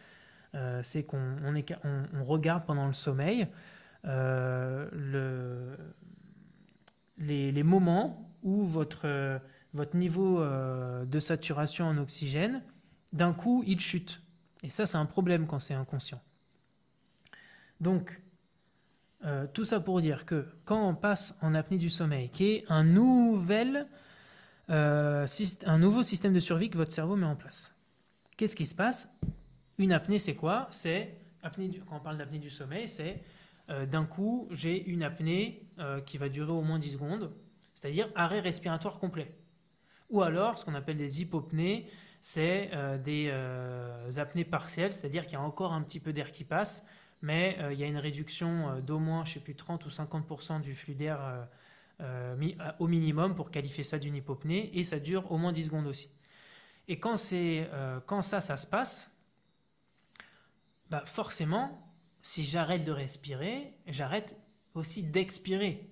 C'est qu'on regarde pendant le sommeil les moments où votre niveau de saturation en oxygène, d'un coup, il chute. Et ça, c'est un problème quand c'est inconscient. Donc, tout ça pour dire que quand on passe en apnée du sommeil, qui est un nouveau système de survie que votre cerveau met en place, qu'est-ce qui se passe? Une apnée, c'est quoi? Quand on parle d'apnée du sommeil, c'est d'un coup, j'ai une apnée qui va durer au moins 10 secondes, c'est-à-dire arrêt respiratoire complet. Ou alors, ce qu'on appelle des hypopnées, c'est des apnées partielles, c'est-à-dire qu'il y a encore un petit peu d'air qui passe, mais il y a une réduction d'au moins, je ne sais plus, 30 ou 50% du flux d'air au minimum pour qualifier ça d'une hypopnée, et ça dure au moins 10 secondes aussi. Et quand ça se passe, bah forcément, si j'arrête de respirer, j'arrête aussi d'expirer.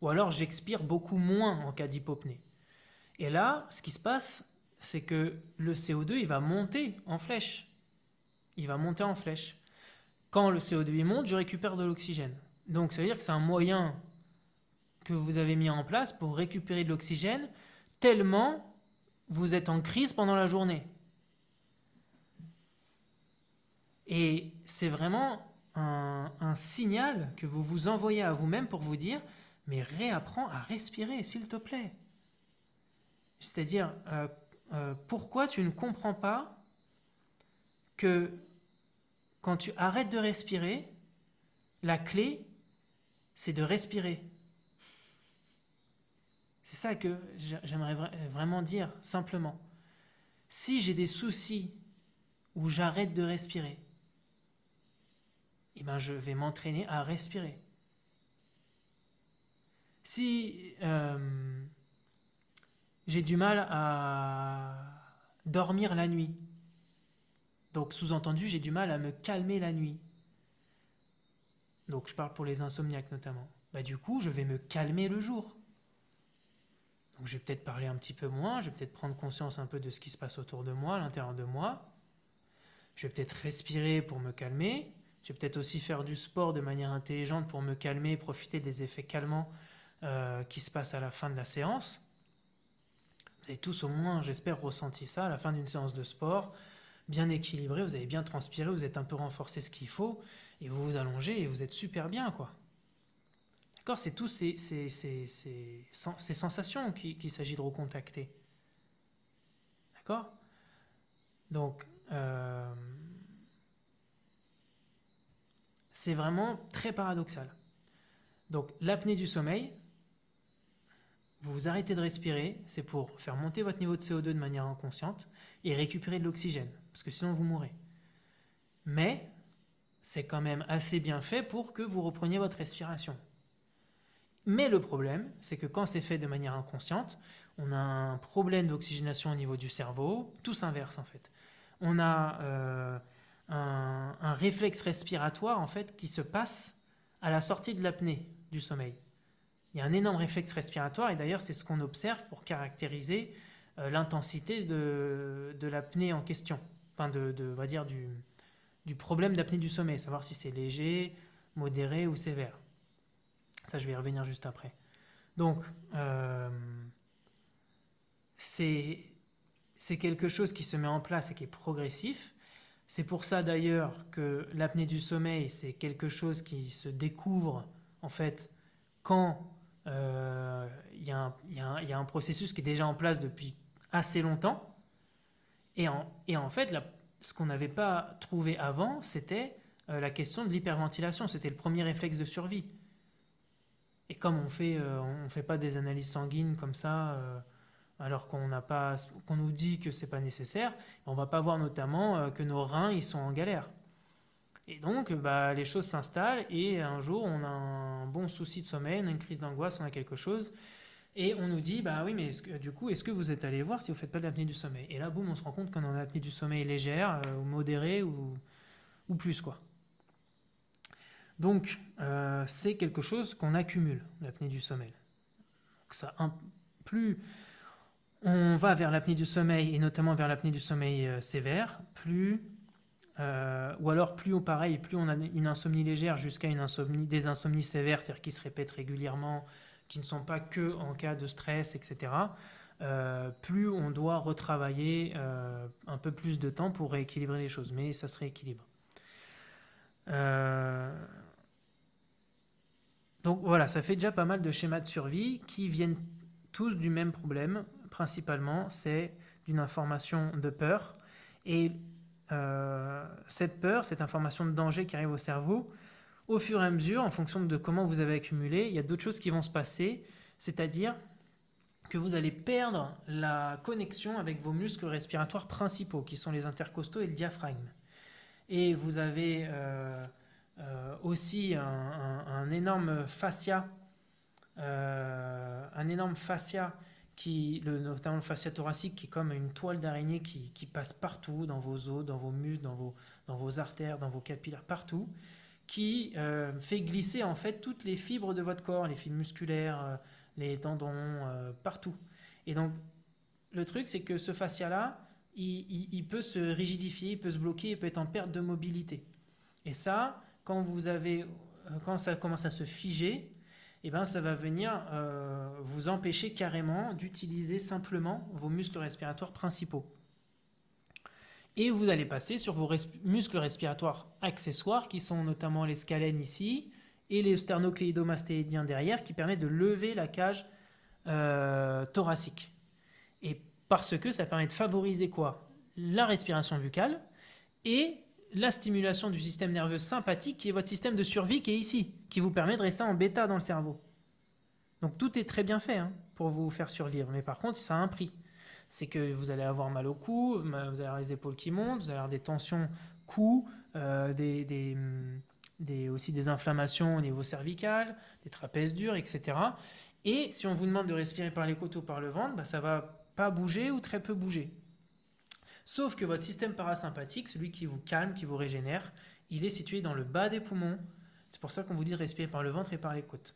Ou alors j'expire beaucoup moins en cas d'hypopnée. Et là, ce qui se passe, c'est que le CO2, il va monter en flèche. Il va monter en flèche. Quand le CO2 il monte, je récupère de l'oxygène. Donc ça veut dire que c'est un moyen que vous avez mis en place pour récupérer de l'oxygène tellement vous êtes en crise pendant la journée. Et c'est vraiment un signal que vous vous envoyez à vous-même pour vous dire « mais réapprends à respirer, s'il te plaît ». C'est-à-dire, pourquoi tu ne comprends pas que quand tu arrêtes de respirer, la clé, c'est de respirer. C'est ça que j'aimerais vraiment dire, simplement. Si j'ai des soucis où j'arrête de respirer, eh ben je vais m'entraîner à respirer. Si j'ai du mal à dormir la nuit, Donc, sous-entendu, j'ai du mal à me calmer la nuit. Donc, je parle pour les insomniaques notamment. Bah, du coup, je vais me calmer le jour. Donc, je vais peut-être parler un petit peu moins, je vais peut-être prendre conscience un peu de ce qui se passe autour de moi, à l'intérieur de moi. Je vais peut-être respirer pour me calmer. Je vais peut-être aussi faire du sport de manière intelligente pour me calmer, profiter des effets calmants qui se passent à la fin de la séance. Vous avez tous au moins, j'espère, ressenti ça à la fin d'une séance de sport, bien équilibré, vous avez bien transpiré, vous êtes un peu renforcé ce qu'il faut, et vous vous allongez et vous êtes super bien, quoi. D'accord. C'est tous ces sensations qu'il s'agit de recontacter. D'accord. Donc, c'est vraiment très paradoxal. Donc, l'apnée du sommeil, vous vous arrêtez de respirer, c'est pour faire monter votre niveau de CO2 de manière inconsciente et récupérer de l'oxygène, parce que sinon vous mourrez. Mais c'est quand même assez bien fait pour que vous repreniez votre respiration. Mais le problème, c'est que quand c'est fait de manière inconsciente, on a un problème d'oxygénation au niveau du cerveau, tout s'inverse en fait. On a un réflexe respiratoire en fait qui se passe à la sortie de l'apnée du sommeil. Il y a un énorme réflexe respiratoire et d'ailleurs c'est ce qu'on observe pour caractériser l'intensité de l'apnée en question, enfin on va dire du problème d'apnée du sommeil, savoir si c'est léger, modéré ou sévère. Ça, je vais y revenir juste après. Donc, c'est quelque chose qui se met en place et qui est progressif. C'est pour ça d'ailleurs que l'apnée du sommeil, c'est quelque chose qui se découvre en fait quand il y a un processus qui est déjà en place depuis assez longtemps. Et en fait, ce qu'on n'avait pas trouvé avant, c'était la question de l'hyperventilation. C'était le premier réflexe de survie. Et comme on fait pas des analyses sanguines comme ça, alors qu'on nous dit que c'est pas nécessaire, on va pas voir notamment que nos reins ils sont en galère. Et donc, bah, les choses s'installent et un jour on a un bon souci de sommeil, on a une crise d'angoisse, on a quelque chose, et on nous dit bah oui mais du coup est-ce que vous êtes allé voir si vous faites pas de l'apnée du sommeil? Et là boum on se rend compte qu'on a une apnée du sommeil légère, ou modérée ou plus quoi. Donc, c'est quelque chose qu'on accumule, l'apnée du sommeil. Donc plus on va vers l'apnée du sommeil, et notamment vers l'apnée du sommeil sévère, ou alors plus on a une insomnie légère jusqu'à des insomnies sévères, c'est-à-dire qui se répètent régulièrement, qui ne sont pas que en cas de stress, etc. Plus on doit retravailler un peu plus de temps pour rééquilibrer les choses, mais ça se rééquilibre. Donc voilà, ça fait déjà pas mal de schémas de survie qui viennent tous du même problème, principalement, c'est d'une information de peur. Et cette peur, cette information de danger qui arrive au cerveau, au fur et à mesure, en fonction de comment vous avez accumulé, il y a d'autres choses qui vont se passer, c'est-à-dire que vous allez perdre la connexion avec vos muscles respiratoires principaux, qui sont les intercostaux et le diaphragme. Et vous avez aussi un énorme fascia, notamment le fascia thoracique, qui est comme une toile d'araignée qui passe partout, dans vos os, dans vos muscles, dans vos artères, dans vos capillaires, partout, qui fait glisser en fait toutes les fibres de votre corps, les fibres musculaires, les tendons, partout. Et donc, le truc, c'est que ce fascia-là, il peut se rigidifier, il peut se bloquer, il peut être en perte de mobilité. Et ça, quand ça commence à se figer, eh ben, ça va venir vous empêcher carrément d'utiliser simplement vos muscles respiratoires principaux. Et vous allez passer sur vos muscles respiratoires accessoires, qui sont notamment les scalènes ici, et les sternocléidomastéidiens derrière, qui permettent de lever la cage thoracique. Et parce que ça permet de favoriser quoi? La respiration buccale et la stimulation du système nerveux sympathique, qui est votre système de survie qui est ici, qui vous permet de rester en bêta dans le cerveau. Donc tout est très bien fait pour vous faire survivre, mais par contre ça a un prix. C'est que vous allez avoir mal au cou, vous allez avoir les épaules qui montent, vous allez avoir des tensions cou, aussi des inflammations au niveau cervical, des trapèzes durs, etc. Et si on vous demande de respirer par les côtes ou par le ventre, ça ne va pas bouger ou très peu bouger. Sauf que votre système parasympathique, celui qui vous calme, qui vous régénère, il est situé dans le bas des poumons. C'est pour ça qu'on vous dit de respirer par le ventre et par les côtes.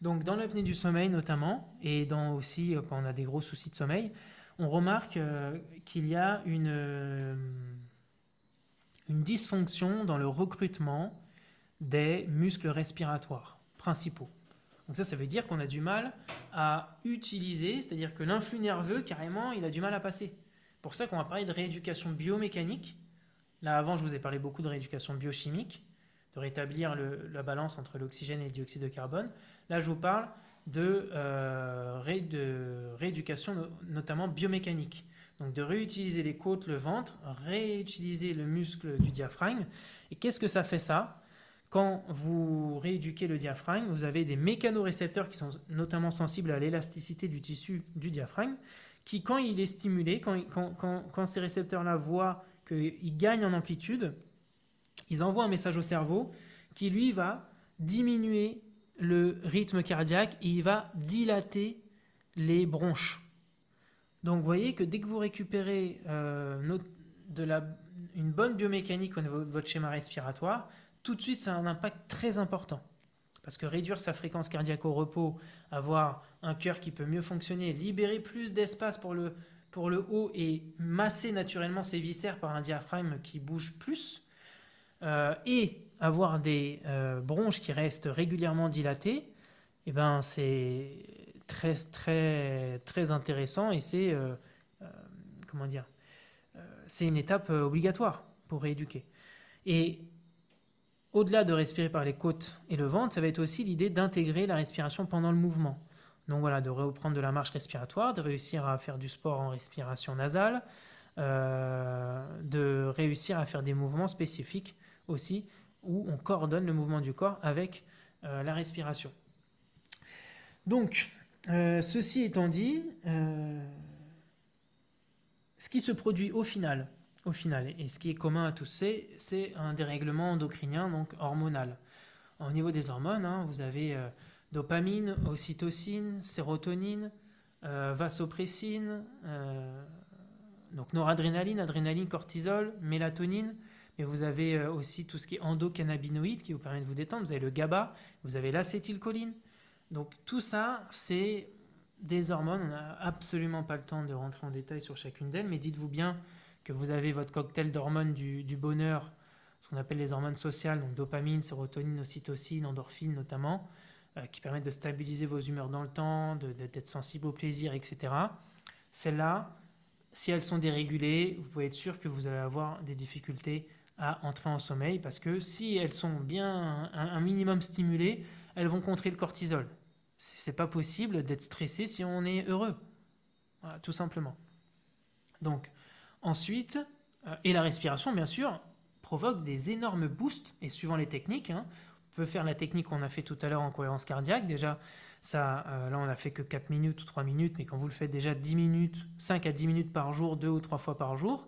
Donc dans l'apnée du sommeil notamment, et dans aussi quand on a des gros soucis de sommeil, on remarque qu'il y a une dysfonction dans le recrutement des muscles respiratoires principaux. Donc ça veut dire qu'on a du mal à utiliser, c'est-à-dire que l'influx nerveux, carrément, il a du mal à passer. C'est pour ça qu'on va parler de rééducation biomécanique. Là, avant, je vous ai parlé beaucoup de rééducation biochimique, de rétablir la balance entre l'oxygène et le dioxyde de carbone. Là, je vous parle de rééducation notamment biomécanique. Donc de réutiliser les côtes, le ventre, réutiliser le muscle du diaphragme. Et qu'est-ce que ça fait ça? Quand vous rééduquez le diaphragme, vous avez des mécanorécepteurs qui sont notamment sensibles à l'élasticité du tissu du diaphragme, qui quand il est stimulé, quand ces récepteurs-là voient qu'ils gagnent en amplitude, ils envoient un message au cerveau qui lui va diminuer le rythme cardiaque et il va dilater les bronches. Donc vous voyez que dès que vous récupérez une bonne biomécanique au niveau de votre schéma respiratoire, tout de suite ça a un impact très important. Parce que réduire sa fréquence cardiaque au repos, avoir un cœur qui peut mieux fonctionner, libérer plus d'espace pour le haut et masser naturellement ses viscères par un diaphragme qui bouge plus, et avoir des bronches qui restent régulièrement dilatées, eh ben c'est très, très, très intéressant et c'est comment dire, c'est une étape obligatoire pour rééduquer. Et au-delà de respirer par les côtes et le ventre, ça va être aussi l'idée d'intégrer la respiration pendant le mouvement. Donc voilà, de reprendre de la marche respiratoire, de réussir à faire du sport en respiration nasale, de réussir à faire des mouvements spécifiques aussi, où on coordonne le mouvement du corps avec la respiration. Donc, ceci étant dit, ce qui se produit au final, et ce qui est commun à tous, c'est un dérèglement endocrinien, donc hormonal. Au niveau des hormones, vous avez dopamine, ocytocine, sérotonine, vasopressine, donc noradrénaline, adrénaline, cortisol, mélatonine, mais vous avez aussi tout ce qui est endocannabinoïdes qui vous permet de vous détendre. Vous avez le GABA, vous avez l'acétylcholine. Donc tout ça, c'est des hormones. On n'a absolument pas le temps de rentrer en détail sur chacune d'elles, mais dites-vous bien que vous avez votre cocktail d'hormones du bonheur, ce qu'on appelle les hormones sociales, donc dopamine, sérotonine, ocytocine, endorphine notamment, qui permettent de stabiliser vos humeurs dans le temps, d'être sensible au plaisir, etc. Celles-là, si elles sont dérégulées, vous pouvez être sûr que vous allez avoir des difficultés à entrer en sommeil, parce que si elles sont bien un minimum stimulées, elles vont contrer le cortisol. C'est pas possible d'être stressé si on est heureux. Voilà, tout simplement. Donc, ensuite, et la respiration, bien sûr, provoque des énormes boosts, et suivant les techniques, on peut faire la technique qu'on a fait tout à l'heure en cohérence cardiaque. Déjà, ça, là, on n'a fait que 4 minutes ou 3 minutes, mais quand vous le faites déjà 10 minutes, 5 à 10 minutes par jour, 2 ou 3 fois par jour,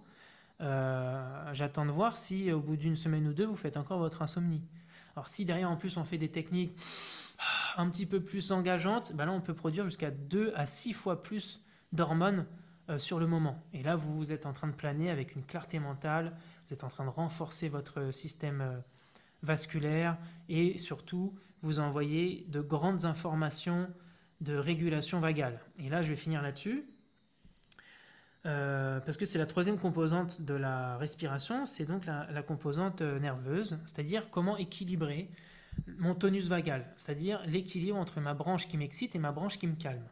j'attends de voir si au bout d'une semaine ou deux, vous faites encore votre insomnie. Alors si derrière, en plus, on fait des techniques un petit peu plus engageantes, ben là, on peut produire jusqu'à 2 à 6 fois plus d'hormones sur le moment. Et là, vous êtes en train de planer avec une clarté mentale, vous êtes en train de renforcer votre système vasculaire et surtout, vous envoyez de grandes informations de régulation vagale. Et là, je vais finir là-dessus. Parce que c'est la troisième composante de la respiration, c'est donc la composante nerveuse, c'est-à-dire comment équilibrer mon tonus vagal, c'est-à-dire l'équilibre entre ma branche qui m'excite et ma branche qui me calme.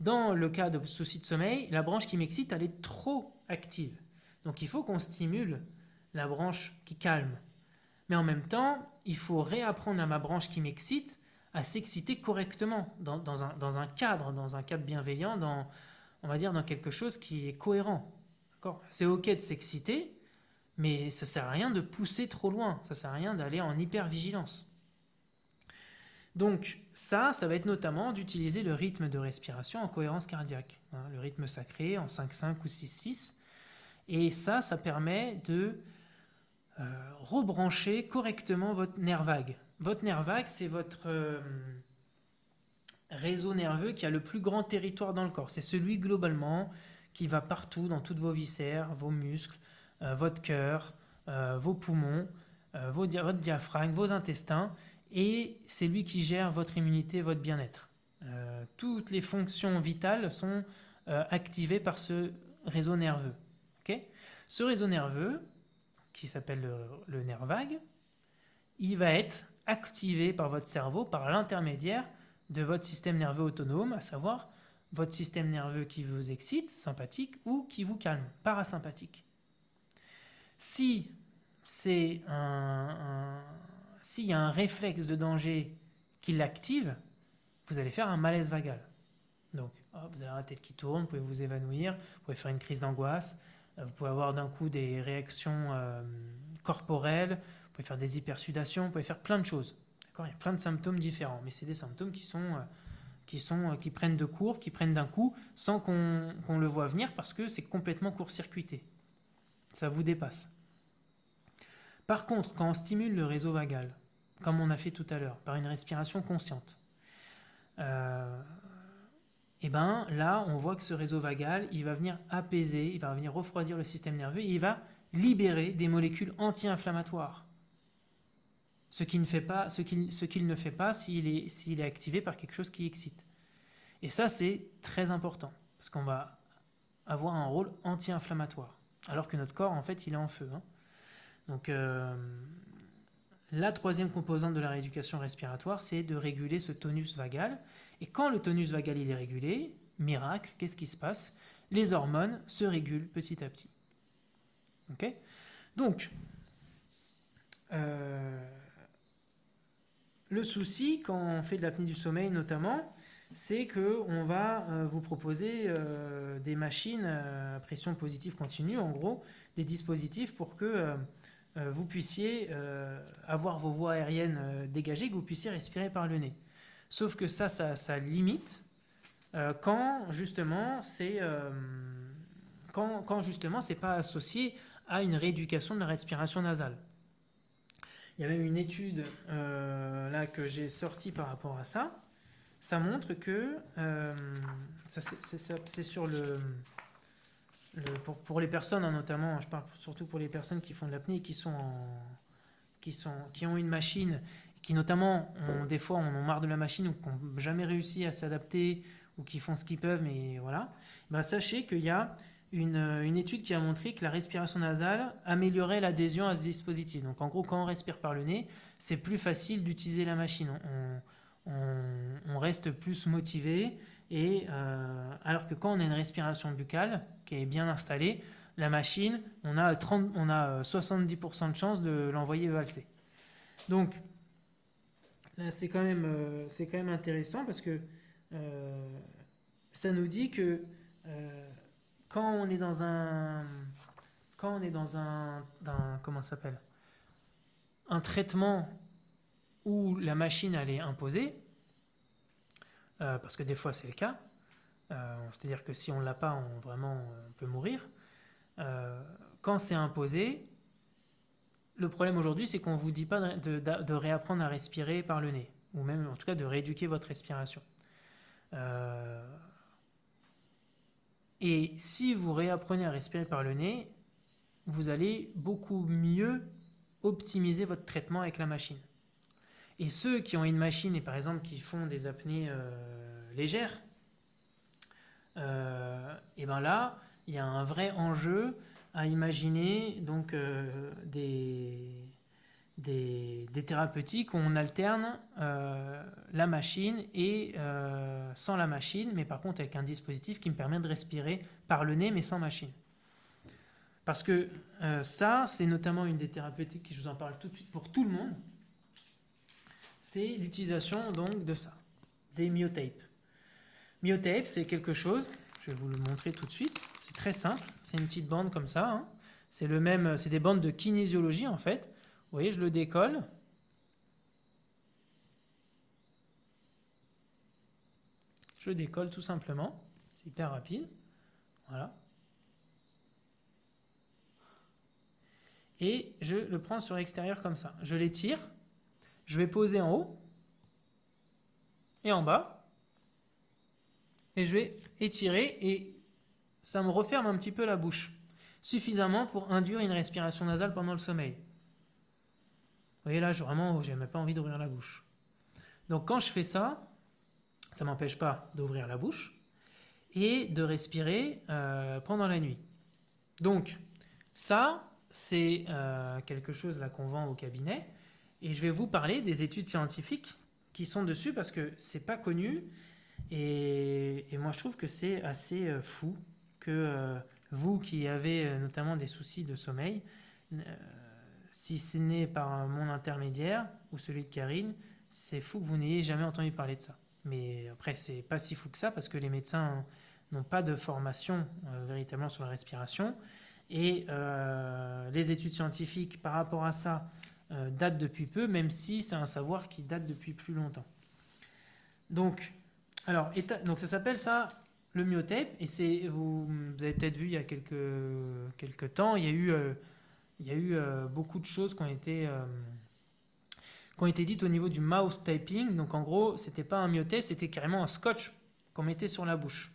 Dans le cas de soucis de sommeil, la branche qui m'excite, elle est trop active. Donc il faut qu'on stimule la branche qui calme. Mais en même temps, il faut réapprendre à ma branche qui m'excite à s'exciter correctement, dans un cadre bienveillant, on va dire dans quelque chose qui est cohérent. C'est ok de s'exciter, mais ça ne sert à rien de pousser trop loin, ça ne sert à rien d'aller en hypervigilance. Donc ça va être notamment d'utiliser le rythme de respiration en cohérence cardiaque, le rythme sacré en 5-5 ou 6-6. Et ça permet de rebrancher correctement votre nerf vague. Votre nerf vague, c'est votre réseau nerveux qui a le plus grand territoire dans le corps. C'est celui globalement qui va partout dans toutes vos viscères, vos muscles, votre cœur, vos poumons, votre diaphragme, vos intestins, et c'est lui qui gère votre immunité, votre bien-être. Toutes les fonctions vitales sont activées par ce réseau nerveux. Okay. Ce réseau nerveux, qui s'appelle le nerf vague, il va être activé par votre cerveau par l'intermédiaire de votre système nerveux autonome, à savoir votre système nerveux qui vous excite, sympathique, ou qui vous calme, parasympathique. Si s'il y a un réflexe de danger qui l'active, vous allez faire un malaise vagal. Donc, vous allez avoir la tête qui tourne, vous pouvez vous évanouir, vous pouvez faire une crise d'angoisse, vous pouvez avoir d'un coup des réactions corporelles, vous pouvez faire des hypersudations, vous pouvez faire plein de choses. D'accord, il y a plein de symptômes différents, mais c'est des symptômes qui prennent de court, qui prennent d'un coup, sans qu'on le voit venir, parce que c'est complètement court-circuité. Ça vous dépasse. Par contre, quand on stimule le réseau vagal, comme on a fait tout à l'heure, par une respiration consciente, et ben là, on voit que ce réseau vagal, il va venir apaiser, il va venir refroidir le système nerveux, et il va libérer des molécules anti-inflammatoires. Ce qu'il ne fait pas s'il est activé par quelque chose qui excite. Et ça, c'est très important, parce qu'on va avoir un rôle anti-inflammatoire, alors que notre corps, en fait, il est en feu. Donc, la troisième composante de la rééducation respiratoire, c'est de réguler ce tonus vagal. Et quand le tonus vagal il est régulé, miracle, qu'est-ce qui se passe? Les hormones se régulent petit à petit. Okay. Donc, le souci, quand on fait de l'apnée du sommeil notamment, c'est qu'on va vous proposer des machines à pression positive continue, en gros, des dispositifs pour que vous puissiez avoir vos voies aériennes dégagées, que vous puissiez respirer par le nez. Sauf que ça limite quand justement c'est pas associé à une rééducation de la respiration nasale. Il y a même une étude là que j'ai sortie par rapport à ça. Ça montre que c'est sur pour les personnes, notamment, je parle surtout pour les personnes qui font de l'apnée et qui ont une machine, qui notamment des fois on en marre de la machine ou qui n'ont jamais réussi à s'adapter ou qui font ce qu'ils peuvent, mais voilà. Ben, sachez qu'il y a une étude qui a montré que la respiration nasale améliorait l'adhésion à ce dispositif. Donc en gros, quand on respire par le nez, c'est plus facile d'utiliser la machine. On reste plus motivé, et alors que quand on a une respiration buccale qui est bien installée, la machine, on a 70% de chance de l'envoyer valser. Donc là, c'est quand même intéressant, parce que ça nous dit que quand on est dans un comment ça s'appelle, un traitement où la machine elle est imposée, parce que des fois c'est le cas, c'est-à-dire que si on ne l'a pas, on peut mourir. Quand c'est imposé, le problème aujourd'hui, c'est qu'on ne vous dit pas de réapprendre à respirer par le nez, ou même en tout cas de rééduquer votre respiration. Et si vous réapprenez à respirer par le nez, vous allez beaucoup mieux optimiser votre traitement avec la machine. Et ceux qui ont une machine et par exemple qui font des apnées légères, et ben là, il y a un vrai enjeu à imaginer donc des thérapeutiques où on alterne la machine et sans la machine, mais par contre avec un dispositif qui me permet de respirer par le nez mais sans machine. Parce que ça, c'est notamment une des thérapeutiques qui je vous en parle tout de suite pour tout le monde. C'est l'utilisation donc de ça, des myotapes. Myotape, c'est quelque chose, je vais vous le montrer tout de suite, c'est très simple, c'est une petite bande comme ça, c'est des bandes de kinésiologie en fait. Vous voyez, je le décolle. Je le décolle tout simplement, c'est hyper rapide, voilà. Et je le prends sur l'extérieur comme ça, je l'étire. Je vais poser en haut et en bas. Et je vais étirer, et ça me referme un petit peu la bouche, suffisamment pour induire une respiration nasale pendant le sommeil. Vous voyez là, vraiment, j'ai même pas envie d'ouvrir la bouche. Donc quand je fais ça, ça m'empêche pas d'ouvrir la bouche et de respirer pendant la nuit. Donc ça, c'est quelque chose là qu'on vend au cabinet. Et je vais vous parler des études scientifiques qui sont dessus parce que c'est pas connu. Et moi, je trouve que c'est assez fou que vous qui avez notamment des soucis de sommeil, euh, si ce n'est par mon intermédiaire ou celui de Karine, c'est fou que vous n'ayez jamais entendu parler de ça. Mais après, c'est pas si fou que ça parce que les médecins n'ont pas de formation véritablement sur la respiration. Et les études scientifiques par rapport à ça datent depuis peu, même si c'est un savoir qui date depuis plus longtemps. Donc, alors, donc ça s'appelle ça le myotape, et vous avez peut-être vu il y a quelques temps, il y a eu beaucoup de choses qui ont été dites au niveau du mouth taping. Donc en gros, c'était pas un myotape, c'était carrément un scotch qu'on mettait sur la bouche.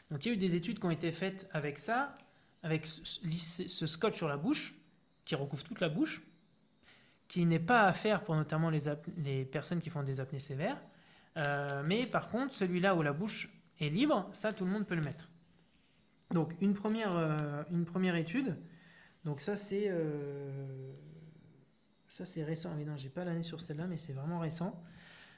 Donc il y a eu des études qui ont été faites avec ça, avec ce scotch sur la bouche, qui recouvre toute la bouche, qui n'est pas à faire pour notamment les personnes qui font des apnées sévères. Mais par contre, celui-là où la bouche est libre, ça tout le monde peut le mettre. Donc une première étude, donc ça c'est récent. Ah, mais non, j'ai pas l'année sur celle-là, mais c'est vraiment récent.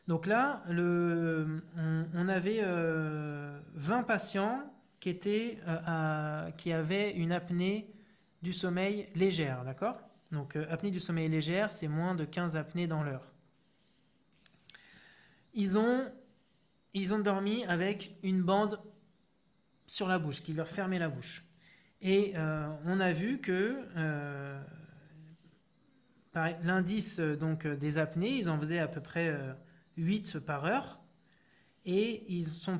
Donc là, on avait 20 patients qui avaient une apnée du sommeil légère, d'accord? Donc apnée du sommeil légère, c'est moins de 15 apnées dans l'heure. Ils ont dormi avec une bande sur la bouche, qui leur fermait la bouche. Et on a vu que l'indice des apnées, ils en faisaient à peu près 8 par heure. Et ils sont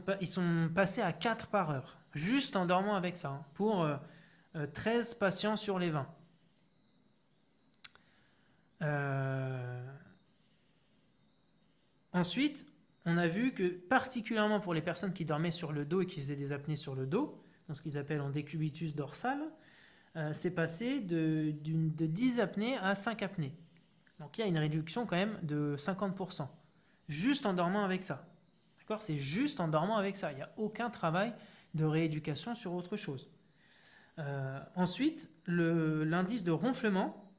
passés à 4 par heure, juste en dormant avec ça, hein, pour 13 patients sur les 20. Ensuite, on a vu que particulièrement pour les personnes qui dormaient sur le dos et qui faisaient des apnées sur le dos, donc ce qu'ils appellent en décubitus dorsal, c'est passé de 10 apnées à 5 apnées. Donc il y a une réduction quand même de 50%, juste en dormant avec ça. D'accord ? C'est juste en dormant avec ça. Il n'y a aucun travail de rééducation sur autre chose. Ensuite, l'indice de ronflement,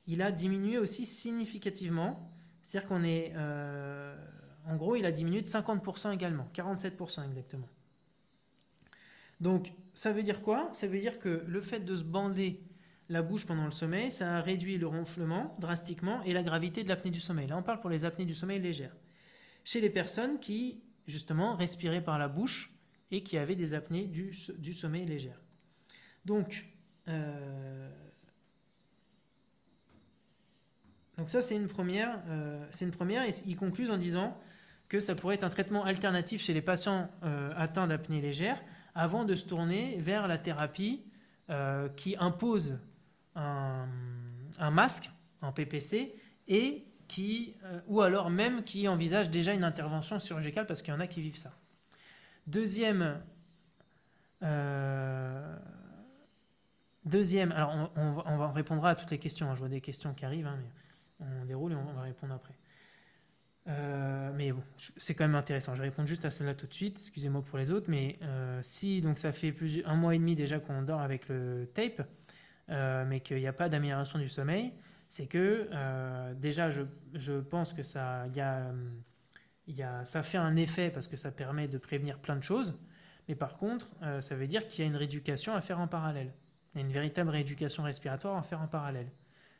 il a diminué aussi significativement. C'est-à-dire qu'on est... en gros, il a diminué de 50% également, 47% exactement. Donc, ça veut dire quoi? Ça veut dire que le fait de se bander la bouche pendant le sommeil, ça a réduit le ronflement drastiquement et la gravité de l'apnée du sommeil. Là, on parle pour les apnées du sommeil légères. Chez les personnes qui, justement, respiraient par la bouche et qui avaient des apnées du sommeil légères. Donc ça, c'est une première. Et ils concluent en disant que ça pourrait être un traitement alternatif chez les patients atteints d'apnée légère avant de se tourner vers la thérapie qui impose un masque en PPC et ou alors même qui envisage déjà une intervention chirurgicale parce qu'il y en a qui vivent ça. Deuxième, alors on répondra à toutes les questions, hein, je vois des questions qui arrivent, hein, mais on déroule et on va répondre après. Mais bon, c'est quand même intéressant. Je vais répondre juste à celle-là tout de suite. Excusez-moi pour les autres, mais si donc ça fait un mois et demi déjà qu'on dort avec le tape, mais qu'il n'y a pas d'amélioration du sommeil, c'est que déjà je pense que ça fait un effet parce que ça permet de prévenir plein de choses, mais par contre, ça veut dire qu'il y a une rééducation à faire en parallèle. Il y a une véritable rééducation respiratoire à faire en parallèle.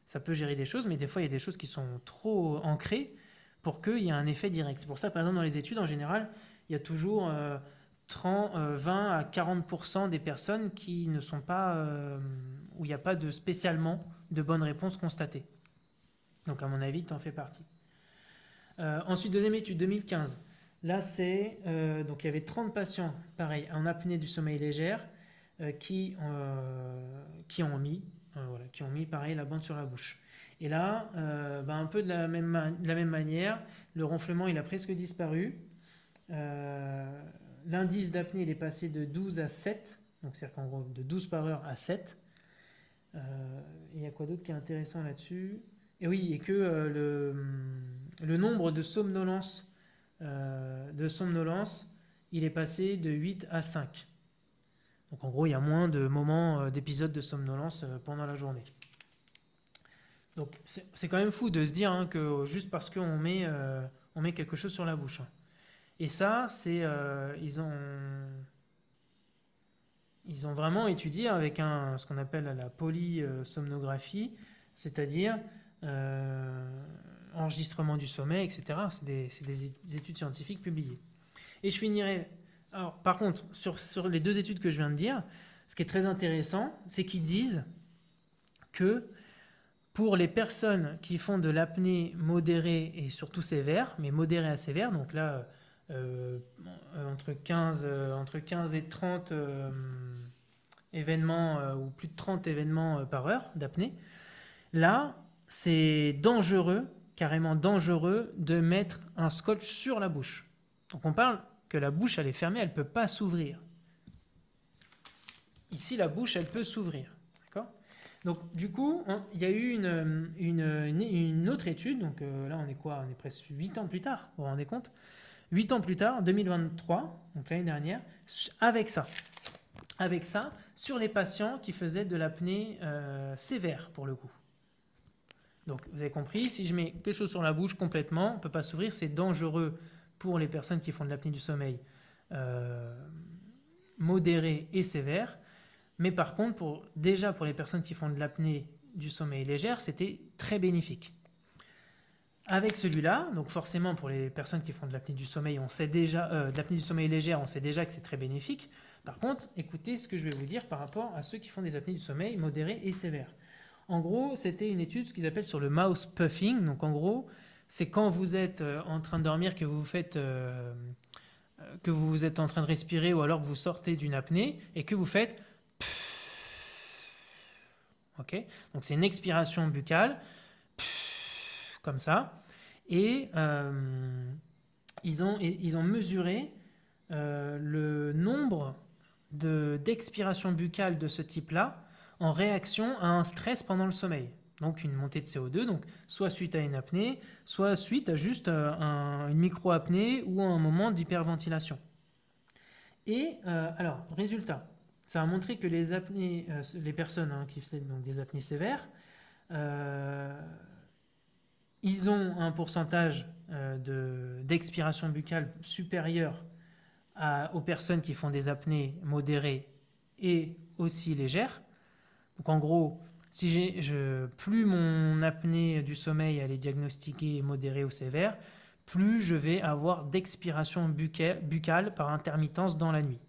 Ça peut gérer des choses, mais des fois il y a des choses qui sont trop ancrées pour qu'il y ait un effet direct. C'est pour ça, par exemple, dans les études, en général, il y a toujours 20 à 40% des personnes qui ne sont pas, où il n'y a pas spécialement de bonnes réponses constatées. Donc, à mon avis, tu en fais partie. Ensuite, deuxième étude, 2015. Là, donc il y avait 30 patients, pareil, en apnée du sommeil légère, qui ont mis, pareil, la bande sur la bouche. Et là, un peu de la même manière, le ronflement, il a presque disparu. L'indice d'apnée, il est passé de 12 à 7 Donc c'est-à-dire qu'en gros, de 12 par heure à 7. Il y a quoi d'autre qui est intéressant là-dessus? Et oui, et que le nombre de somnolence, il est passé de 8 à 5. Donc en gros, il y a moins de moments, d'épisodes de somnolence pendant la journée. Donc c'est quand même fou de se dire hein, que juste parce qu'on on met quelque chose sur la bouche. Hein. Et ça, ils ont vraiment étudié avec ce qu'on appelle la polysomnographie, c'est-à-dire enregistrement du sommeil, etc. C'est des études scientifiques publiées. Et je finirai. Alors, par contre, sur les 2 études que je viens de dire, ce qui est très intéressant, c'est qu'ils disent que pour les personnes qui font de l'apnée modérée et surtout sévère, mais modérée à sévère, donc là, entre 15 et 30 événements ou plus de 30 événements par heure d'apnée, là, c'est dangereux, carrément dangereux, de mettre un scotch sur la bouche. Donc on parle que la bouche, elle est fermée, elle ne peut pas s'ouvrir. Ici, la bouche, elle peut s'ouvrir. D'accord ? Donc, du coup, il y a eu une autre étude. Donc là, on est quoi? On est presque 8 ans plus tard, vous vous rendez compte? 8 ans plus tard, en 2023, donc l'année dernière, avec ça, sur les patients qui faisaient de l'apnée sévère, pour le coup. Donc, vous avez compris, si je mets quelque chose sur la bouche complètement, on ne peut pas s'ouvrir, c'est dangereux pour les personnes qui font de l'apnée du sommeil modérée et sévère. Mais par contre, déjà pour les personnes qui font de l'apnée du sommeil légère, c'était très bénéfique. Avec celui-là, donc forcément pour les personnes qui font de l'apnée du sommeil, on sait déjà, de l'apnée du sommeil légère, on sait déjà que c'est très bénéfique. Par contre, écoutez ce que je vais vous dire par rapport à ceux qui font des apnées du sommeil modérées et sévères. En gros, c'était une étude, ce qu'ils appellent sur le mouth puffing. Donc en gros, c'est quand vous êtes en train de dormir que vous êtes en train de respirer ou alors que vous sortez d'une apnée et que vous faites ok, donc c'est une expiration buccale comme ça et ils ont mesuré le nombre d'expirations buccales de ce type-là en réaction à un stress pendant le sommeil. Donc une montée de CO2, donc soit suite à une apnée, soit suite à juste une micro-apnée ou à un moment d'hyperventilation. Et alors, résultat, ça a montré que les personnes qui faisaient donc des apnées sévères, ils ont un pourcentage d'expiration buccale supérieur aux personnes qui font des apnées modérées et aussi légères. Donc en gros, si plus mon apnée du sommeil elle est diagnostiquée modérée ou sévère, plus je vais avoir d'expiration buccale par intermittence dans la nuit.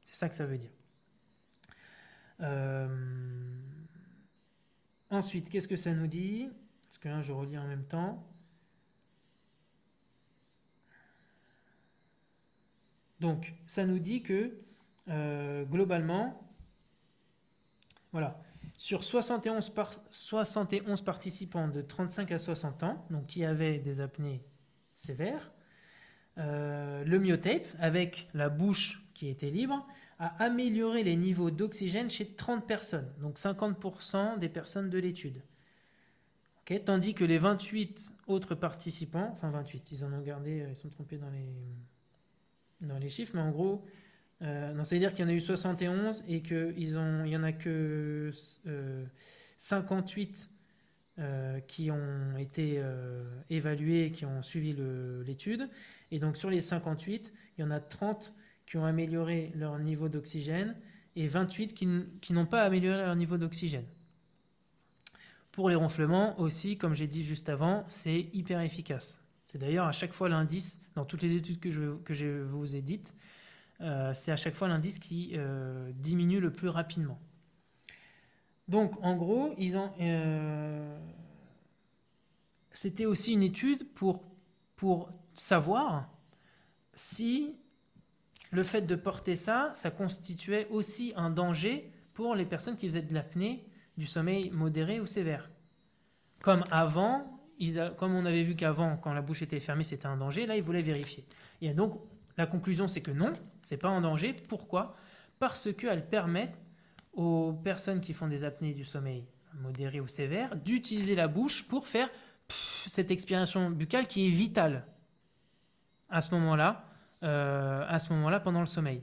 C'est ça que ça veut dire. Ensuite, qu'est-ce que ça nous dit? Parce que là, je relis en même temps. Donc, ça nous dit que globalement, voilà, sur 71 participants de 35 à 60 ans, donc qui avaient des apnées sévères, le myotape, avec la bouche qui était libre, a amélioré les niveaux d'oxygène chez 30 personnes, donc 50% des personnes de l'étude. Okay, tandis que les 28 autres participants, enfin 28, ils en ont gardé, ils sont trompés dans les chiffres, mais en gros, non, ça veut dire qu'il y en a eu 71 et qu'il n'y en a que 58 qui ont été évalués et qui ont suivi l'étude. Et donc sur les 58, il y en a 30 qui ont amélioré leur niveau d'oxygène et 28 qui n'ont pas amélioré leur niveau d'oxygène. Pour les ronflements aussi, comme j'ai dit juste avant, c'est hyper efficace. C'est d'ailleurs à chaque fois l'indice, dans toutes les études que je vous ai dites, c'est à chaque fois l'indice qui diminue le plus rapidement. Donc en gros, c'était aussi une étude pour savoir si le fait de porter ça constituait aussi un danger pour les personnes qui faisaient de l'apnée du sommeil modéré ou sévère. Comme avant, comme on avait vu qu'avant, quand la bouche était fermée, c'était un danger, là, ils voulaient vérifier. Et donc, la conclusion, c'est que non, c'est pas un danger. Pourquoi ? parce qu'elles permettent aux personnes qui font des apnées du sommeil modéré ou sévère d'utiliser la bouche pour faire cette expiration buccale qui est vitale à ce moment-là, pendant le sommeil.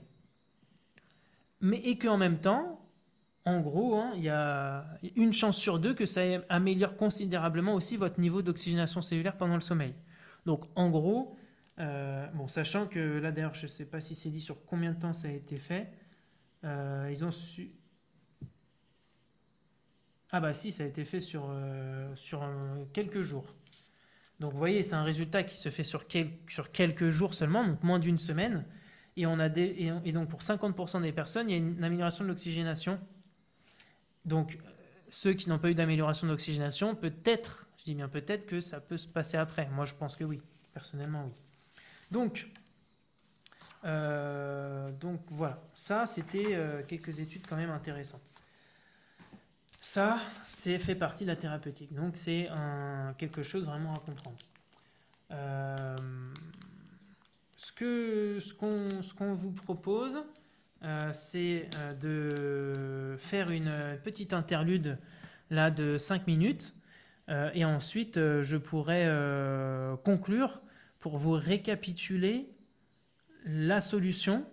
Mais et qu'en même temps, en gros, hein, il y a une chance sur deux que ça améliore considérablement aussi votre niveau d'oxygénation cellulaire pendant le sommeil. Donc en gros, bon, sachant que là d'ailleurs, je ne sais pas si c'est dit sur combien de temps ça a été fait, ils ont su... Ah bah si, ça a été fait sur quelques jours. Donc vous voyez, c'est un résultat qui se fait sur quelques jours seulement, donc moins d'une semaine. Et donc pour 50% des personnes, il y a une amélioration de l'oxygénation. Donc ceux qui n'ont pas eu d'amélioration d'oxygénation, peut-être, je dis bien peut-être que ça peut se passer après. Moi je pense que oui, personnellement oui. Donc voilà, ça c'était quelques études quand même intéressantes. Ça, c'est fait partie de la thérapeutique. Donc c'est quelque chose vraiment à comprendre. Euh, ce qu'on vous propose, c'est de faire une petite interlude là de 5 minutes. Et ensuite, je pourrais conclure pour vous récapituler la solution,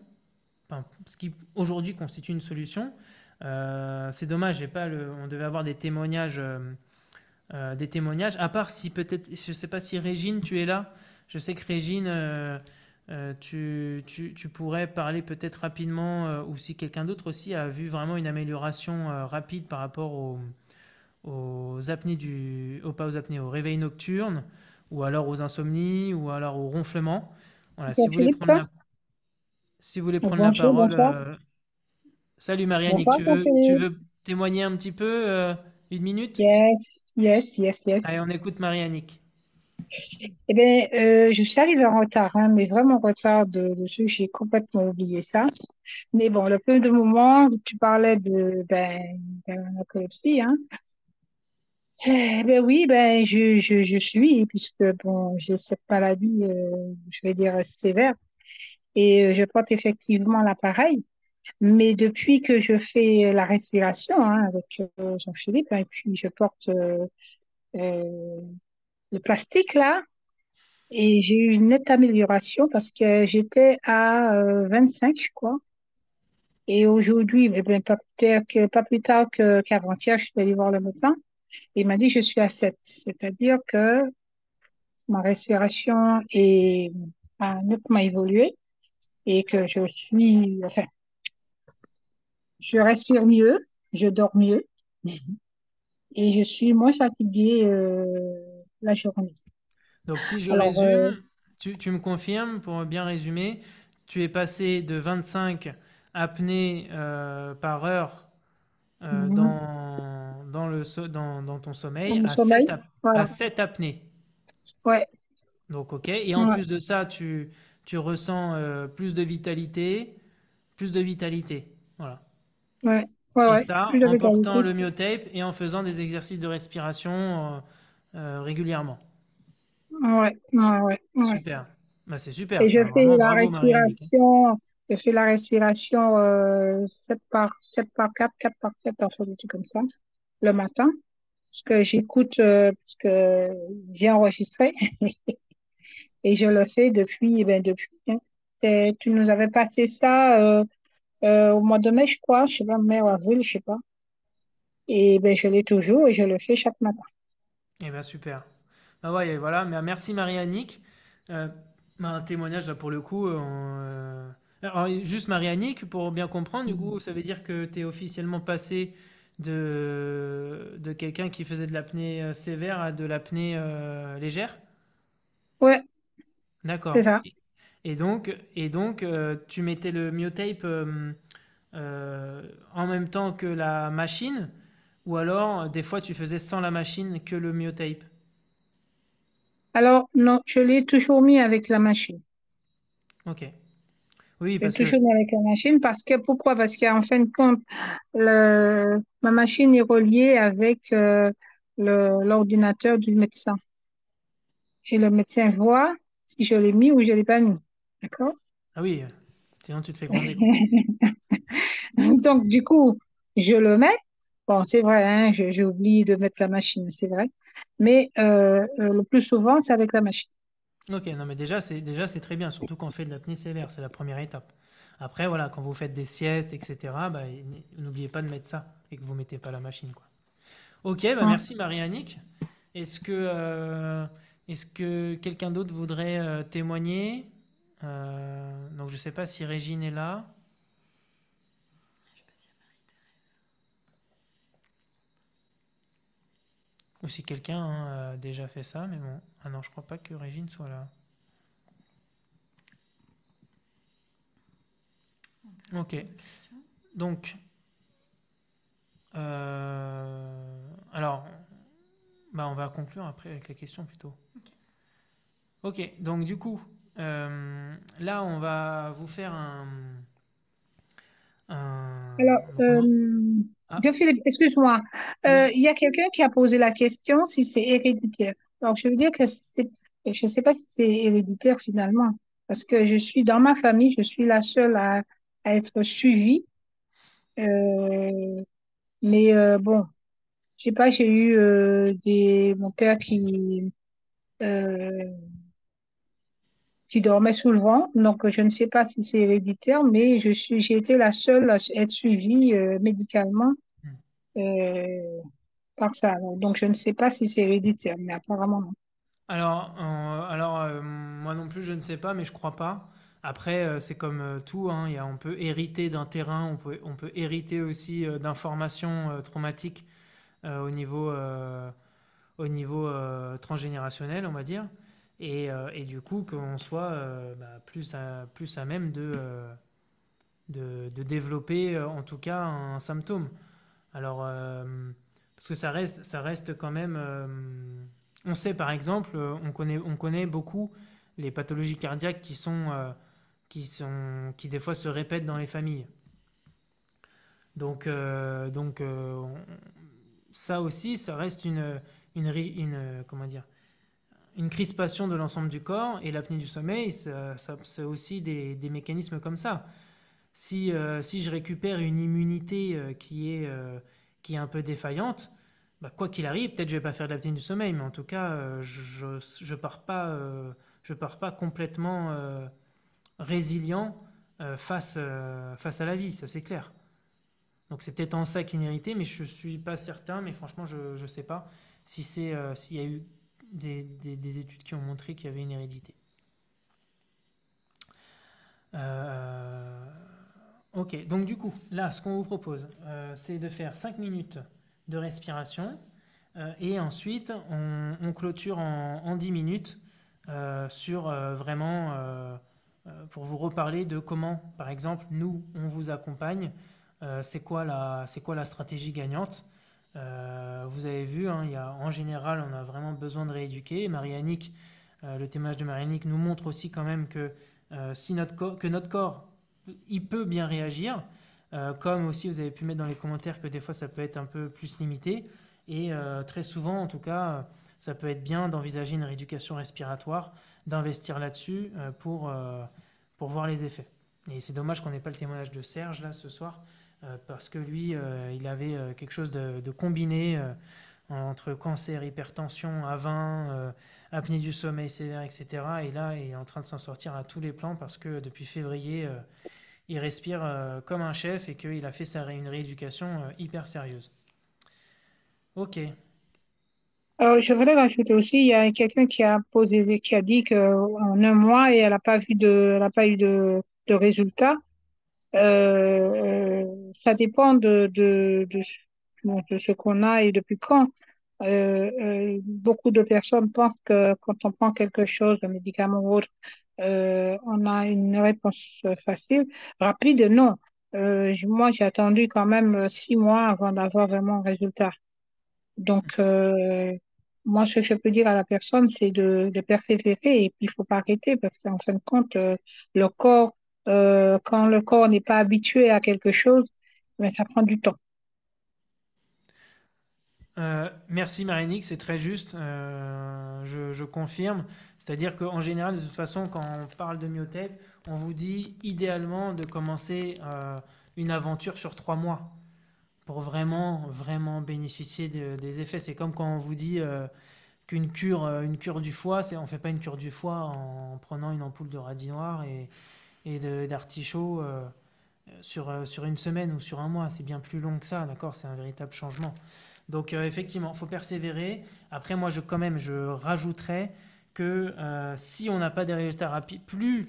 enfin, ce qui aujourd'hui constitue une solution. C'est dommage, on devait avoir des témoignages, à part si peut-être, je ne sais pas si Régine, tu es là. Je sais que Régine, tu pourrais parler peut-être rapidement, ou si quelqu'un d'autre aussi a vu vraiment une amélioration rapide par rapport aux apnées pas aux apnées, aux réveils nocturnes, ou alors aux insomnies, ou alors aux ronflements. Voilà, Bien, Philippe, toi? si vous voulez prendre la Bonjour, parole. bonsoir. Salut Marianne, Bonsoir, tu Jean-Philippe. veux témoigner un petit peu, une minute? Yes, yes, yes, Allez, on yes. écoute Marianne. Eh bien, je suis arrivée en retard, hein, mais vraiment en retard dessus, j'ai complètement oublié ça. Mais bon, le peu de moment, tu parlais de la narcolepsie, hein. Eh ben oui, ben je suis, puisque bon, j'ai cette maladie, je vais dire sévère, et je porte effectivement l'appareil. Mais depuis que je fais la respiration, hein, avec Jean-Philippe, hein, et puis je porte euh, le plastique là, et j'ai eu une nette amélioration parce que j'étais à 25, je crois. Et aujourd'hui, eh ben, pas plus tard qu'avant-hier, je suis allée voir le médecin. Et il m'a dit que je suis à 7. C'est-à-dire que ma respiration a nettement évolué et que enfin, je respire mieux, je dors mieux et je suis moins fatiguée la journée. Donc si je Alors, résume, tu me confirmes, pour bien résumer, tu es passé de 25 apnées par heure mhm, dans ton dans sommeil mon sommeil, à voilà. 7 apnées. Ouais, Donc ok. Et en ouais, plus de ça, tu ressens plus de vitalité, plus de vitalité. Voilà. ouais, ouais, Et ouais. ça, Plus de en portant vitalité. le myotape et en faisant des exercices de respiration régulièrement. Ouais, ouais, ouais, ouais. Super. Bah, c'est super Et ça. Vraiment bravo Marie-Annick. je fais la respiration 7 par 4 4 par 7 en fait, des trucs comme ça, le matin. Parce que j'écoute, parce que j'ai enregistré et je le fais depuis, depuis. Hein. Tu nous avais passé ça au mois de mai, je crois, je sais pas, mai ou avril, je sais pas. Et ben, je l'ai toujours et je le fais chaque matin. Eh bien, super. Ah ouais, et voilà. Mais merci Marie-Annick. Euh, un témoignage là pour le coup. Alors, juste Marie-Annick, pour bien comprendre, du coup, ça veut dire que tu es officiellement passé de quelqu'un qui faisait de l'apnée sévère à de l'apnée légère? Ouais, c'est D'accord. ça. Et donc, tu mettais le myotape en même temps que la machine, ou alors des fois tu faisais sans la machine que le myotape. Alors, non, je l'ai toujours mis avec la machine. Ok. Oui, J'ai parce que toujours mis avec la machine parce que, pourquoi? Parce qu'en fin de compte, ma machine est reliée avec l'ordinateur du médecin. Et le médecin voit si je l'ai mis ou je l'ai pas mis. D'accord? ah oui, sinon tu te fais gronder quoi. Donc, du coup, je le mets. Bon, c'est vrai, hein, j'ai oublié de mettre la machine, c'est vrai. Mais le plus souvent, c'est avec la machine. Ok, non mais déjà c'est très bien, surtout quand on fait de l'apnée sévère, c'est la première étape. Après voilà, quand vous faites des siestes, etc., bah, n'oubliez pas de mettre ça et que vous mettez pas la machine quoi. Ok, bah Hum. merci Marie-Annick. Est-ce que est-ce que quelqu'un d'autre voudrait témoigner? Donc je sais pas si Régine est là ou si quelqu'un hein, a déjà fait ça, mais bon, ah non, je crois pas que Régine soit là. Ok, donc alors bah on va conclure après avec les questions plutôt. Ok, donc du coup, là on va vous faire Alors, donc on en- ah, Jean-Philippe, excuse-moi. oui. Il y a quelqu'un qui a posé la question si c'est héréditaire. Donc, je veux dire que je ne sais pas si c'est héréditaire finalement, parce que je suis dans ma famille, je suis la seule à être suivie. Euh, mais bon, je sais pas, j'ai eu mon père euh, qui dormait sous le vent, donc je ne sais pas si c'est héréditaire, mais j'ai été la seule à être suivie médicalement. Hmm. Euh, par ça. Donc, je ne sais pas si c'est héréditaire, mais apparemment non. Alors, moi non plus je ne sais pas, mais je crois pas. Après, c'est comme tout, hein, on peut hériter d'un terrain, on peut hériter aussi d'informations traumatiques au niveau transgénérationnel, on va dire. Et du coup, qu'on soit bah, plus à même de développer en tout cas un symptôme. Alors, parce que ça reste quand même. On sait par exemple, on connaît beaucoup les pathologies cardiaques qui des fois se répètent dans les familles. Ça aussi, ça reste comment dire, une crispation de l'ensemble du corps et l'apnée du sommeil, c'est aussi des mécanismes comme ça. Si je récupère une immunité qui est un peu défaillante, bah, quoi qu'il arrive, peut-être je vais pas faire de l'apnée du sommeil, mais en tout cas, je pars pas complètement résilient face à la vie, ça c'est clair. Donc c'est peut-être en ça qu'il y a une hérédité, mais je suis pas certain, mais franchement, je sais pas s'il y a eu des études qui ont montré qu'il y avait une hérédité. Euh, Ok, donc du coup, là, ce qu'on vous propose, c'est de faire 5 minutes de respiration et ensuite on clôture en 10 minutes sur vraiment pour vous reparler de comment, par exemple, nous, on vous accompagne, c'est quoi la stratégie gagnante. Vous avez vu, hein, en général, on a vraiment besoin de rééduquer. Marie-Annick, le témoignage de Marie-Annick nous montre aussi quand même si que notre corps il peut bien réagir, comme aussi vous avez pu mettre dans les commentaires que des fois ça peut être un peu plus limité. Et très souvent, en tout cas, ça peut être bien d'envisager une rééducation respiratoire, d'investir là-dessus pour voir les effets. Et c'est dommage qu'on n'ait pas le témoignage de Serge là ce soir, parce que lui, il avait quelque chose de combiné entre cancer, hypertension, A20, apnée du sommeil sévère, etc. Et là, il est en train de s'en sortir à tous les plans parce que depuis février, il respire comme un chef et qu'il a fait une rééducation hyper sérieuse. Ok. Alors, je voudrais rajouter aussi, il y a quelqu'un qui a dit qu'en un mois, et elle a pas eu de résultat. Ça dépend de ce qu'on a et depuis quand. Beaucoup de personnes pensent que quand on prend quelque chose, un médicament ou autre, on a une réponse facile, rapide. Non. Moi, j'ai attendu quand même 6 mois avant d'avoir vraiment un résultat. Donc, moi, ce que je peux dire à la personne, c'est de persévérer et puis il faut pas arrêter parce qu'en fin de compte, le corps, quand le corps n'est pas habitué à quelque chose, ben, ça prend du temps. Merci Marinique, c'est très juste, je confirme. C'est-à-dire qu'en général, de toute façon, quand on parle de myotape, on vous dit idéalement de commencer une aventure sur 3 mois pour vraiment, vraiment bénéficier des effets. C'est comme quand on vous dit qu'une une cure du foie, on ne fait pas une cure du foie en prenant une ampoule de radis noir et d'artichaut sur une semaine ou sur un mois. C'est bien plus long que ça, d'accord? C'est un véritable changement. Donc effectivement, il faut persévérer. Après, moi, quand même, je rajouterais que si on n'a pas des résultats rapides, plus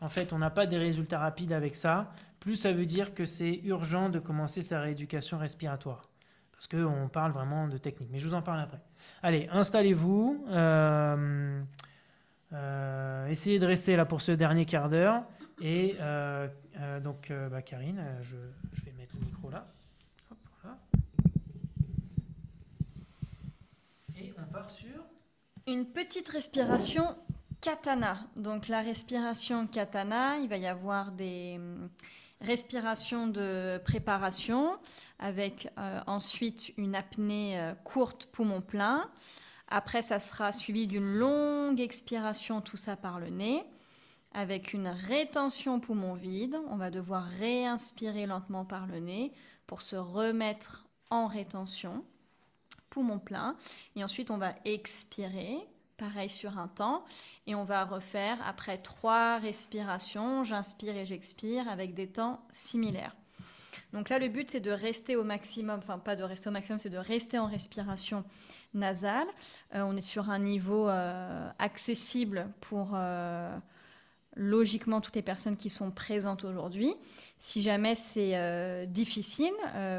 en fait on n'a pas des résultats rapides avec ça, plus ça veut dire que c'est urgent de commencer sa rééducation respiratoire. Parce qu'on parle vraiment de technique. Mais je vous en parle après. Allez, installez-vous. Essayez de rester là pour ce dernier quart d'heure. Et donc, Karine, je vais mettre le micro là. Hop, voilà. Et on part sur une petite respiration katana. Donc la respiration katana, il va y avoir des respirations de préparation avec ensuite une apnée courte poumon plein. Après, ça sera suivi d'une longue expiration, tout ça par le nez, avec une rétention poumon vide. On va devoir réinspirer lentement par le nez pour se remettre en rétention, poumon plein. Et ensuite, on va expirer, pareil sur un temps. Et on va refaire après 3 respirations, j'inspire et j'expire avec des temps similaires. Donc là, le but, c'est de rester au maximum, enfin pas de rester au maximum, c'est de rester en respiration nasale. On est sur un niveau accessible pour logiquement toutes les personnes qui sont présentes aujourd'hui. Si jamais c'est difficile,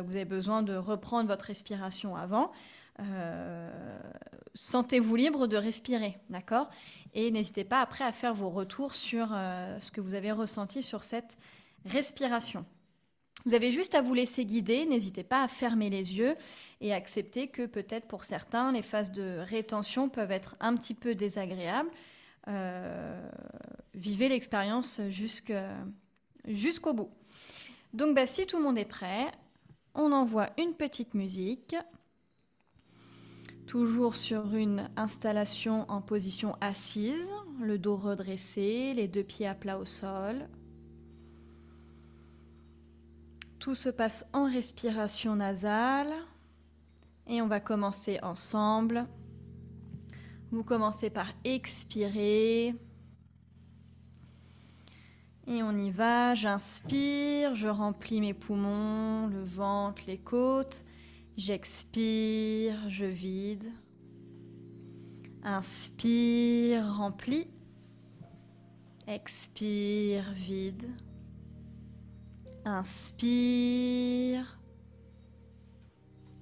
vous avez besoin de reprendre votre respiration avant, sentez-vous libre de respirer, d'accord? Et n'hésitez pas après à faire vos retours sur ce que vous avez ressenti sur cette respiration. Vous avez juste à vous laisser guider, n'hésitez pas à fermer les yeux et accepter que peut-être pour certains, les phases de rétention peuvent être un petit peu désagréables. Vivez l'expérience jusqu'au bout. Donc si tout le monde est prêt, on envoie une petite musique. Toujours sur une installation en position assise, le dos redressé, les 2 pieds à plat au sol. Tout se passe en respiration nasale et on va commencer ensemble. Vous commencez par expirer et on y va. J'inspire, je remplis mes poumons, le ventre, les côtes. J'expire, je vide. Inspire, remplis. Expire, vide. Inspire,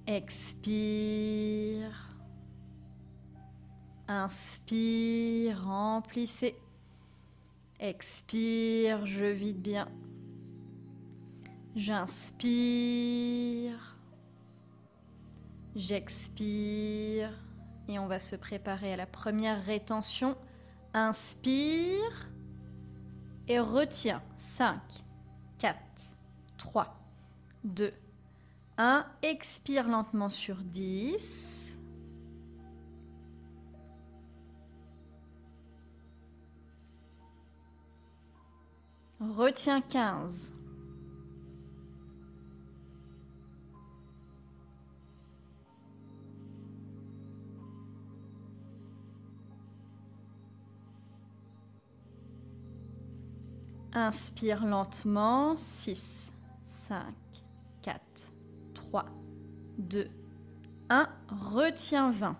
expire, inspire, remplissez, expire, je vide bien, j'inspire, j'expire et on va se préparer à la première rétention. Inspire et retiens. 5, 4, 3, 2, 1. Expire lentement sur 10. Retiens 15. Inspire lentement, 6, 5, 4, 3, 2, 1. Retiens 20.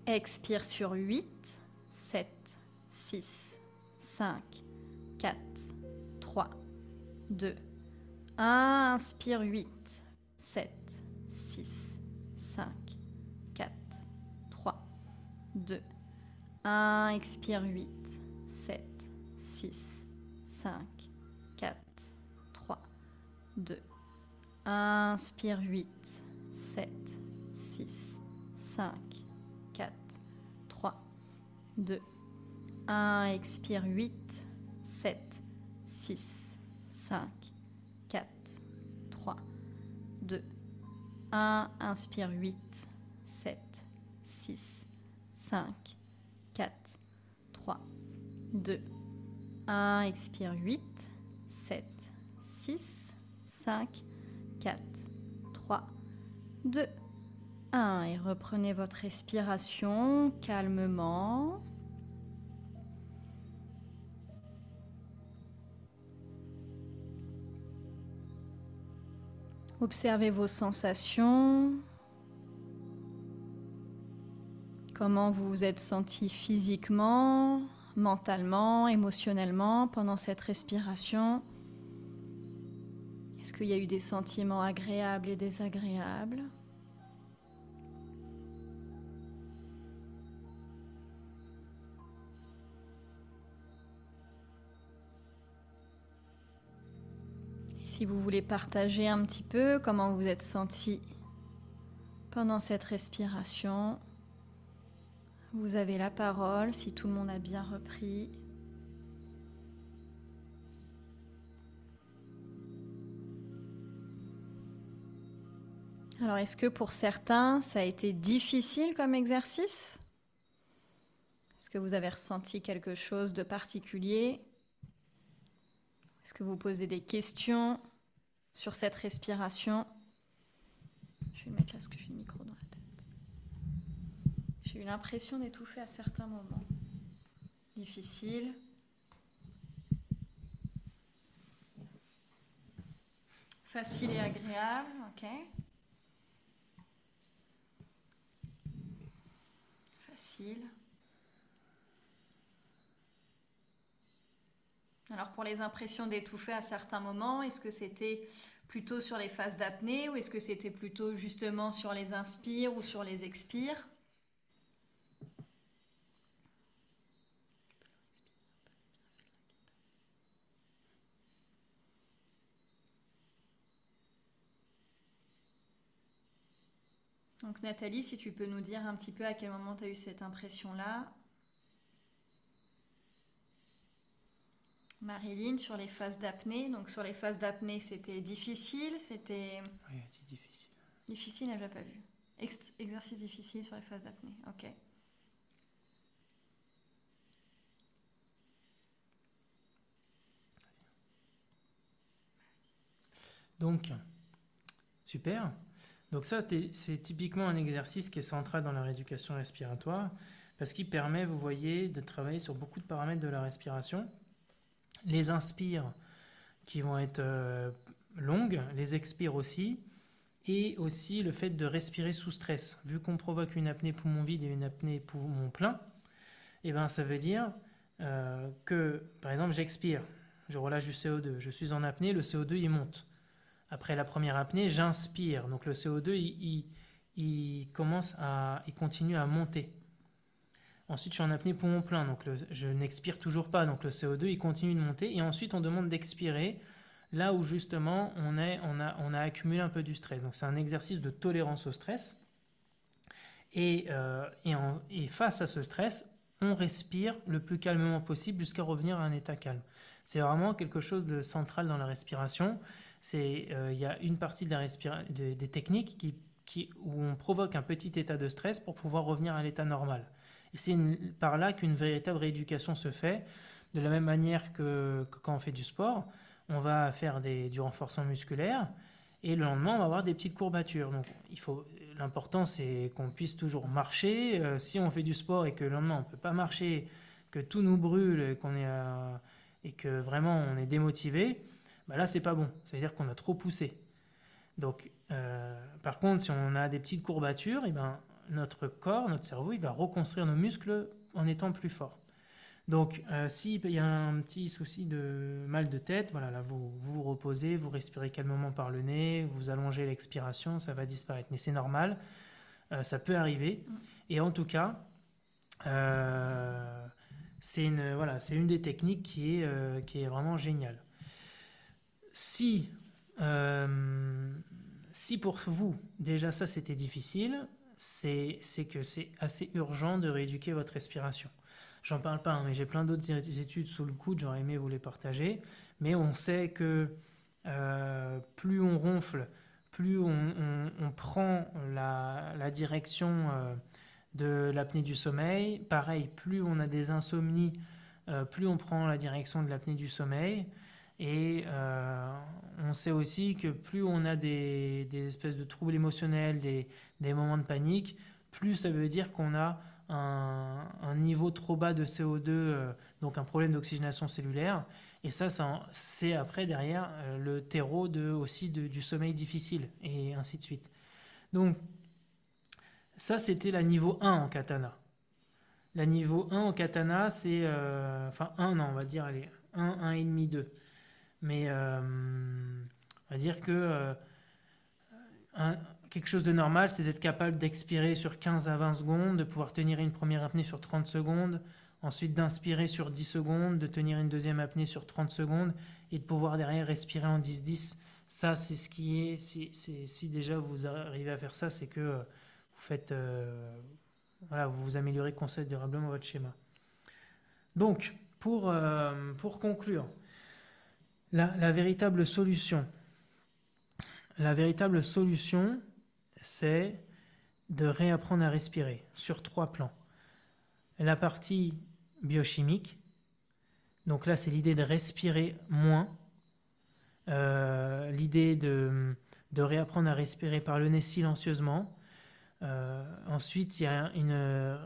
Expire sur 8, 7, 6, 5, 4, 3, 2, 1. Inspire 8, 7, 6, 5, 4, 3, 2, 1. Expire 8, 7, 6, 5, 4, 3, 2, 1. Inspire 8, 7, 6, 5, 4, 3, 2, 1. Expire 8, 7, 6, 5, 4, 3, 2, 1. Inspire 8, 7, 6, 5, 4, 3, 2, 1. Expire 8, 7, 6, 5, 4, 3, 2, 1. Et reprenez votre respiration calmement. Observez vos sensations. Comment vous vous êtes senti physiquement, mentalement, émotionnellement pendant cette respiration. Est-ce qu'il y a eu des sentiments agréables et désagréables ? Et si vous voulez partager un petit peu comment vous vous êtes senti pendant cette respiration, vous avez la parole si tout le monde a bien repris. Alors, est-ce que pour certains, ça a été difficile comme exercice ? Est-ce que vous avez ressenti quelque chose de particulier ? Est-ce que vous posez des questions sur cette respiration ? Je vais mettre là ce que j'ai le micro dans la tête. J'ai eu l'impression d'étouffer à certains moments. Difficile. Facile et agréable, ok. Facile. Alors pour les impressions d'étouffer à certains moments, est-ce que c'était plutôt sur les phases d'apnée ou est-ce que c'était plutôt justement sur les inspires ou sur les expires ? Donc Nathalie, si tu peux nous dire un petit peu à quel moment tu as eu cette impression-là. Marilyn, sur les phases d'apnée. Donc sur les phases d'apnée, c'était difficile, c'était... Oui, c'est difficile. Difficile, elle n'a pas vu. Exercice difficile sur les phases d'apnée, ok. Donc, super. Donc ça, c'est typiquement un exercice qui est central dans la rééducation respiratoire parce qu'il permet, vous voyez, de travailler sur beaucoup de paramètres de la respiration. Les inspires qui vont être longues, les expires aussi, et aussi le fait de respirer sous stress. Vu qu'on provoque une apnée poumon vide et une apnée poumon plein, eh ben, ça veut dire que, par exemple, j'expire, je relâche du CO2, je suis en apnée, le CO2 il monte. Après la première apnée, j'inspire, donc le CO2 il continue à monter. Ensuite, je suis en apnée poumon plein, donc je n'expire toujours pas, donc le CO2 il continue de monter. Et ensuite, on demande d'expirer là où justement on a accumulé un peu du stress. Donc c'est un exercice de tolérance au stress. Et face à ce stress, on respire le plus calmement possible jusqu'à revenir à un état calme. C'est vraiment quelque chose de central dans la respiration. Il y a une partie des techniques où on provoque un petit état de stress pour pouvoir revenir à l'état normal. Et c'est par là qu'une véritable rééducation se fait, de la même manière que quand on fait du sport, on va faire du renforcement musculaire et le lendemain on va avoir des petites courbatures. Donc l'important c'est qu'on puisse toujours marcher. Si on fait du sport et que le lendemain on ne peut pas marcher, que tout nous brûle et que vraiment on est démotivé, bah là c'est pas bon. Ça veut dire qu'on a trop poussé. Donc par contre si on a des petites courbatures, et ben, notre corps, notre cerveau, il va reconstruire nos muscles en étant plus fort. Donc, s'il y a un petit souci de mal de tête, voilà, là, vous reposez, vous respirez calmement par le nez, vous allongez l'expiration, ça va disparaître. Mais c'est normal, ça peut arriver. Et en tout cas, c'est une des techniques qui est vraiment géniale. Si pour vous, déjà ça c'était difficile, c'est que c'est assez urgent de rééduquer votre respiration. J'en parle pas, hein, mais j'ai plein d'autres études sous le coude, j'aurais aimé vous les partager. Mais on sait que plus on ronfle, plus on prend la direction de l'apnée du sommeil. Pareil, plus on a des insomnies, plus on prend la direction de l'apnée du sommeil. Et on sait aussi que plus on a des espèces de troubles émotionnels, des moments de panique, plus ça veut dire qu'on a un niveau trop bas de CO2, donc un problème d'oxygénation cellulaire. Et ça c'est après derrière le terreau aussi du sommeil difficile, et ainsi de suite. Donc ça c'était la niveau 1 en katana. La niveau 1 en katana, c'est... enfin 1, non, on va dire, allez, 1, 1,5, 2. Mais on va dire que quelque chose de normal, c'est d'être capable d'expirer sur 15 à 20 secondes, de pouvoir tenir une première apnée sur 30 secondes, ensuite d'inspirer sur 10 secondes, de tenir une deuxième apnée sur 30 secondes, et de pouvoir derrière respirer en 10-10. Ça, c'est ce qui est... Si déjà vous arrivez à faire ça, c'est que vous faites... voilà, vous vous améliorez considérablement votre schéma. Donc, pour conclure, la véritable solution, c'est de réapprendre à respirer sur 3 plans. La partie biochimique, donc là c'est l'idée de respirer moins, l'idée de réapprendre à respirer par le nez silencieusement. Ensuite, il y a une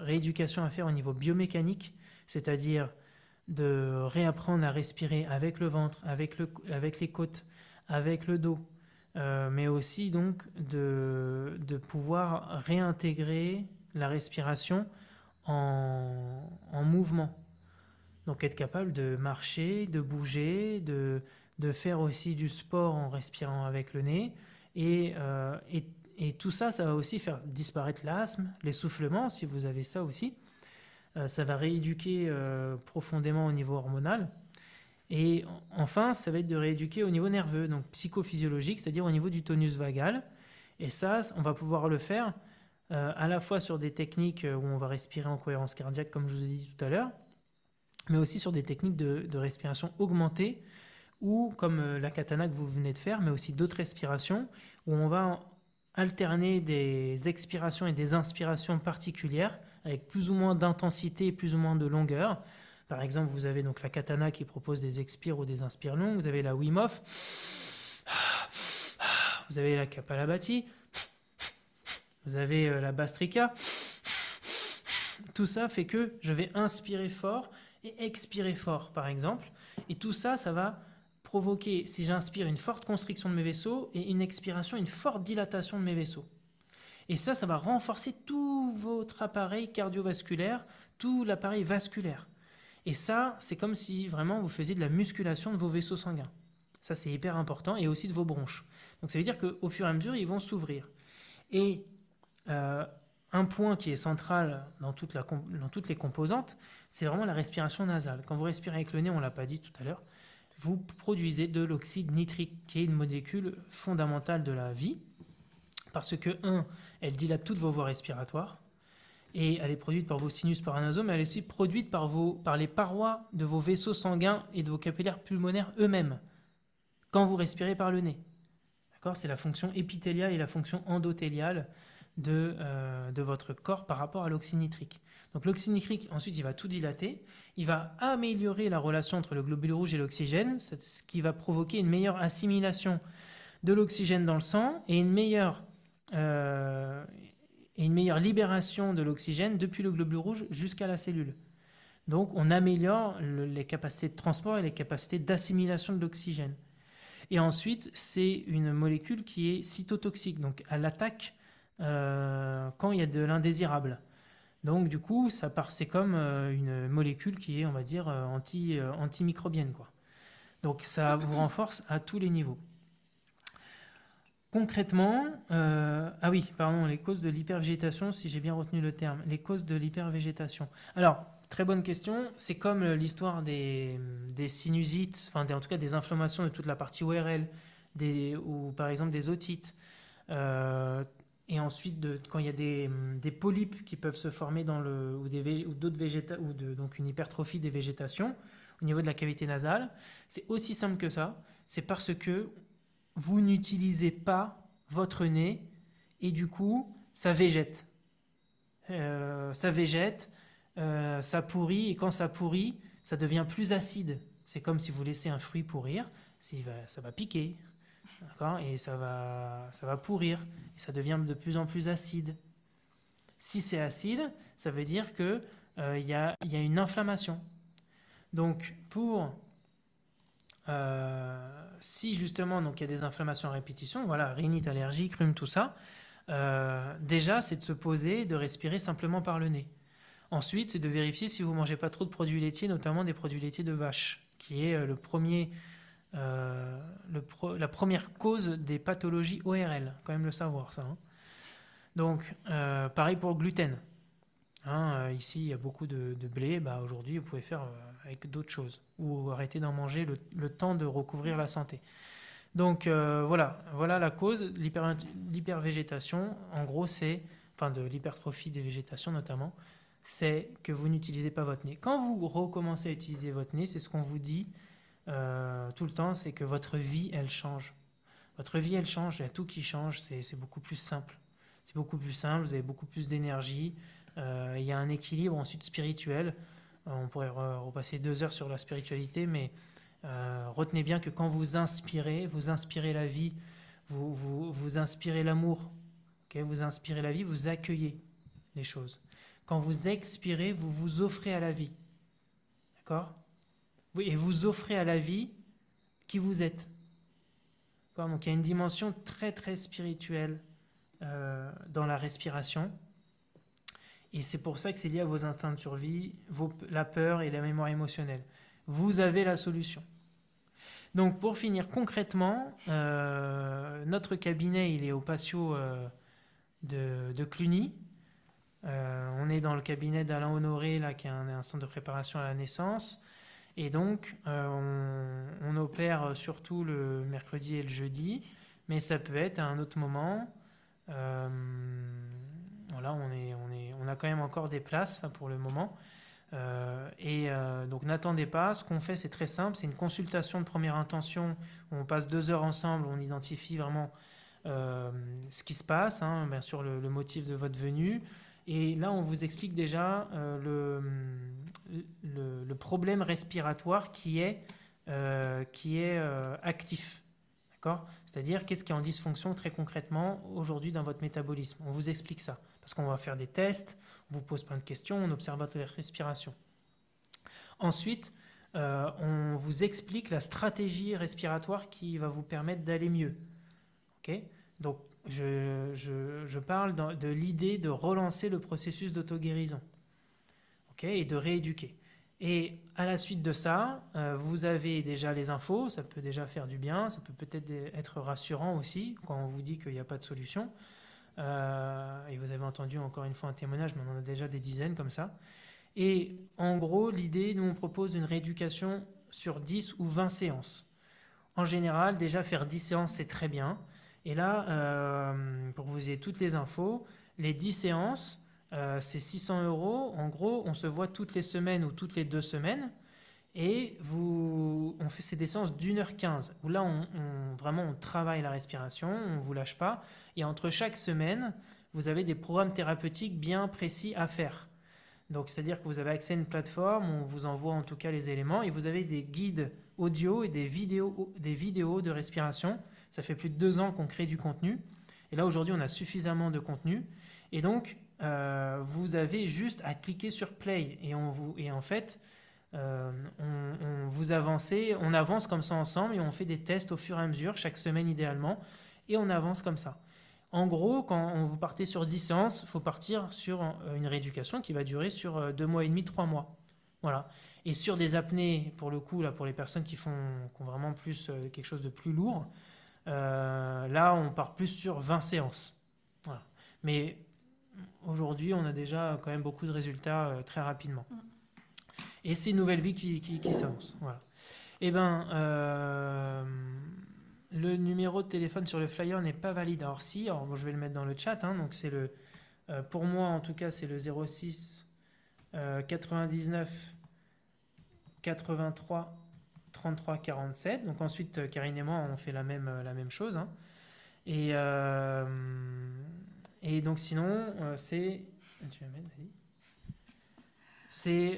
rééducation à faire au niveau biomécanique, c'est-à-dire de réapprendre à respirer avec le ventre, avec les côtes, avec le dos, mais aussi donc de pouvoir réintégrer la respiration en mouvement. Donc être capable de marcher, de bouger, de faire aussi du sport en respirant avec le nez. Et tout ça, ça va aussi faire disparaître l'asthme, l'essoufflement, si vous avez ça aussi. Ça va rééduquer profondément au niveau hormonal. Et enfin, ça va être de rééduquer au niveau nerveux, donc psychophysiologique, c'est-à-dire au niveau du tonus vagal. Et ça, on va pouvoir le faire à la fois sur des techniques où on va respirer en cohérence cardiaque, comme je vous ai dit tout à l'heure, mais aussi sur des techniques de respiration augmentée, ou comme la katana que vous venez de faire, mais aussi d'autres respirations, où on va alterner des expirations et des inspirations particulières, avec plus ou moins d'intensité et plus ou moins de longueur. Par exemple, vous avez donc la katana qui propose des expires ou des inspires longues, vous avez la Wim Hof, vous avez la Kapalabhati, vous avez la Bastrika. Tout ça fait que je vais inspirer fort et expirer fort, par exemple. Et tout ça, ça va provoquer, si j'inspire, une forte constriction de mes vaisseaux et une expiration, une forte dilatation de mes vaisseaux. Et ça va renforcer tout votre appareil cardiovasculaire, tout l'appareil vasculaire. Et ça, c'est comme si vraiment vous faisiez de la musculation de vos vaisseaux sanguins. Ça, c'est hyper important, et aussi de vos bronches. Donc ça veut dire qu'au fur et à mesure, ils vont s'ouvrir. Et un point qui est central dans toutes les composantes, c'est vraiment la respiration nasale. Quand vous respirez avec le nez, on ne l'a pas dit tout à l'heure, vous produisez de l'oxyde nitrique, qui est une molécule fondamentale de la vie, parce que, elle dilate toutes vos voies respiratoires, et elle est produite par vos sinus paranasaux, mais elle est aussi produite par les parois de vos vaisseaux sanguins et de vos capillaires pulmonaires eux-mêmes, quand vous respirez par le nez. D'accord ? C'est la fonction épithéliale et la fonction endothéliale de votre corps par rapport à l'oxyde nitrique. Donc l'oxyde nitrique, ensuite, il va tout dilater, il va améliorer la relation entre le globule rouge et l'oxygène, ce qui va provoquer une meilleure assimilation de l'oxygène dans le sang et une meilleure libération de l'oxygène depuis le globule rouge jusqu'à la cellule. Donc on améliore les capacités de transport et les capacités d'assimilation de l'oxygène. Et ensuite, c'est une molécule qui est cytotoxique, donc elle attaque quand il y a de l'indésirable. Donc du coup, c'est comme une molécule qui est, on va dire, antimicrobienne, quoi. Donc ça vous renforce à tous les niveaux. Concrètement, ah oui, pardon, les causes de l'hypervégétation, si j'ai bien retenu le terme, les causes de l'hypervégétation. Alors, très bonne question, c'est comme l'histoire des sinusites, enfin en tout cas des inflammations de toute la partie ORL, ou par exemple des otites. Et ensuite, quand il y a des polypes qui peuvent se former ou d'autres donc une hypertrophie des végétations au niveau de la cavité nasale, c'est aussi simple que ça. C'est parce que vous n'utilisez pas votre nez et du coup, ça végète. Ça végète, ça pourrit, et quand ça pourrit, ça devient plus acide. C'est comme si vous laissez un fruit pourrir, ça va piquer, d'accord, et ça va pourrir, et ça devient de plus en plus acide. Si c'est acide, ça veut dire que il y a une inflammation. Donc si justement donc il y a des inflammations à répétition, voilà, rhinite allergique, rhume, tout ça, déjà c'est de se poser, de respirer simplement par le nez. Ensuite, c'est de vérifier si vous ne mangez pas trop de produits laitiers, notamment des produits laitiers de vache, qui est la première cause des pathologies ORL. Quand même le savoir, ça. Hein. Donc, pareil pour le gluten. Hein, ici, il y a beaucoup de blé. Bah, aujourd'hui, vous pouvez faire avec d'autres choses. Ou arrêter d'en manger le temps de recouvrir la santé. Donc, voilà la cause. L'hypervégétation, en gros, enfin de l'hypertrophie des végétations notamment, c'est que vous n'utilisez pas votre nez. Quand vous recommencez à utiliser votre nez, c'est ce qu'on vous dit tout le temps, c'est que votre vie, elle change. Votre vie, elle change, il y a tout qui change, c'est beaucoup plus simple. C'est beaucoup plus simple, vous avez beaucoup plus d'énergie, il y a un équilibre ensuite spirituel. On pourrait repasser 2 heures sur la spiritualité, mais retenez bien que quand vous inspirez la vie, vous inspirez l'amour, okay, vous inspirez la vie, vous accueillez les choses. Quand vous expirez, vous vous offrez à la vie. D'accord? Oui, et vous offrez à la vie qui vous êtes. D'accord? Donc il y a une dimension très très spirituelle dans la respiration. Et c'est pour ça que c'est lié à vos instincts de survie, la peur et la mémoire émotionnelle. Vous avez la solution. Donc pour finir concrètement, notre cabinet il est au patio de Cluny. On est dans le cabinet d'Alain Honoré, là, qui est un centre de préparation à la naissance. Et donc, on opère surtout le mercredi et le jeudi, mais ça peut être à un autre moment. Voilà, on a quand même encore des places pour le moment. Donc, n'attendez pas. Ce qu'on fait, c'est très simple. C'est une consultation de première intention où on passe 2 heures ensemble. On identifie vraiment ce qui se passe, hein, bien sûr le motif de votre venue. Et là, on vous explique déjà le problème respiratoire qui est actif. D'accord? C'est-à-dire, qu'est-ce qui est en dysfonction très concrètement aujourd'hui dans votre métabolisme? On vous explique ça. Parce qu'on va faire des tests, on vous pose plein de questions, on observe votre respiration. Ensuite, on vous explique la stratégie respiratoire qui va vous permettre d'aller mieux. Okay? Donc, je parle de l'idée de relancer le processus d'auto-guérison, okay? Et de rééduquer. Et à la suite de ça, vous avez déjà les infos, ça peut déjà faire du bien, ça peut peut-être être rassurant aussi quand on vous dit qu'il n'y a pas de solution. Et vous avez entendu encore une fois un témoignage, mais on en a déjà des dizaines comme ça. Et en gros, l'idée, nous on propose une rééducation sur 10 ou 20 séances. En général, déjà faire 10 séances, c'est très bien. Et là, pour que vous ayez toutes les infos, les 10 séances, c'est 600 €. En gros, on se voit toutes les semaines ou toutes les 2 semaines. Et on fait des séances d'1h15, où là, vraiment, on travaille la respiration, on ne vous lâche pas. Et entre chaque semaine, vous avez des programmes thérapeutiques bien précis à faire. Donc, c'est-à-dire que vous avez accès à une plateforme, on vous envoie en tout cas les éléments, et vous avez des guides audio et des vidéos de respiration. Ça fait plus de 2 ans qu'on crée du contenu. Et là, aujourd'hui, on a suffisamment de contenu. Et donc, vous avez juste à cliquer sur Play. Et en fait, on avance comme ça ensemble et on fait des tests au fur et à mesure, chaque semaine idéalement. Et on avance comme ça. En gros, quand vous partez sur 10 séances, il faut partir sur une rééducation qui va durer sur 2 mois et demi, 3 mois. Voilà. Et sur des apnées, pour le coup, là, pour les personnes qui ont vraiment plus quelque chose de plus lourd, là, on part plus sur 20 séances. Voilà. Mais aujourd'hui, on a déjà quand même beaucoup de résultats très rapidement. Et c'est une nouvelle vie qui s'avance. Voilà. Eh bien, le numéro de téléphone sur le flyer n'est pas valide. Alors si, alors bon, je vais le mettre dans le chat, hein, donc c'est pour moi en tout cas, c'est le 06 99 83 33 47. Donc ensuite, Karine et moi, on fait la même chose, hein. Et donc sinon, c'est... Tu vas mettre, vas-y. C'est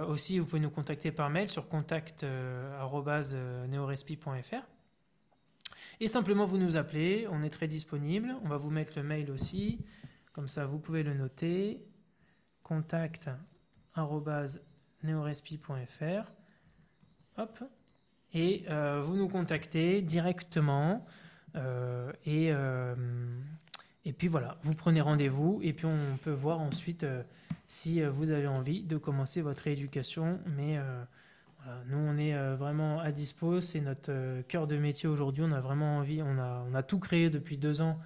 aussi, vous pouvez nous contacter par mail sur contact@neorespi.fr. Et simplement, vous nous appelez, on est très disponible. On va vous mettre le mail aussi, comme ça vous pouvez le noter. contact@neorespi.fr. Hop. Et vous nous contactez directement. Et puis voilà, vous prenez rendez-vous et puis on peut voir ensuite si vous avez envie de commencer votre rééducation. Mais voilà, nous, on est vraiment à dispo. C'est notre cœur de métier aujourd'hui. On a vraiment envie. On a tout créé depuis 2 ans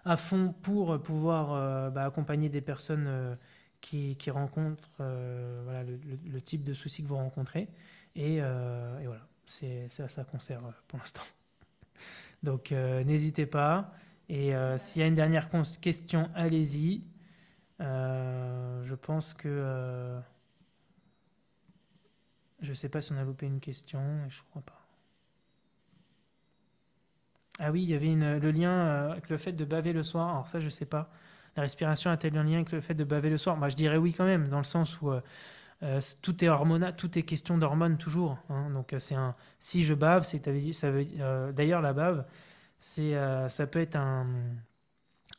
à fond pour pouvoir accompagner des personnes qui rencontrent voilà, le type de soucis que vous rencontrez. Et voilà, c'est à ça qu'on sert pour l'instant. Donc n'hésitez pas. Et s'il y a une dernière question, allez-y. Je pense que... je ne sais pas si on a loupé une question, et je crois pas. Ah oui, il y avait le lien avec le fait de baver le soir. Alors ça, je ne sais pas. La respiration a-t-elle un lien avec le fait de baver le soir? Bah, je dirais oui quand même, dans le sens où tout est hormonal, tout est question d'hormones toujours, hein. Donc si je bave, d'ailleurs la bave, ça peut être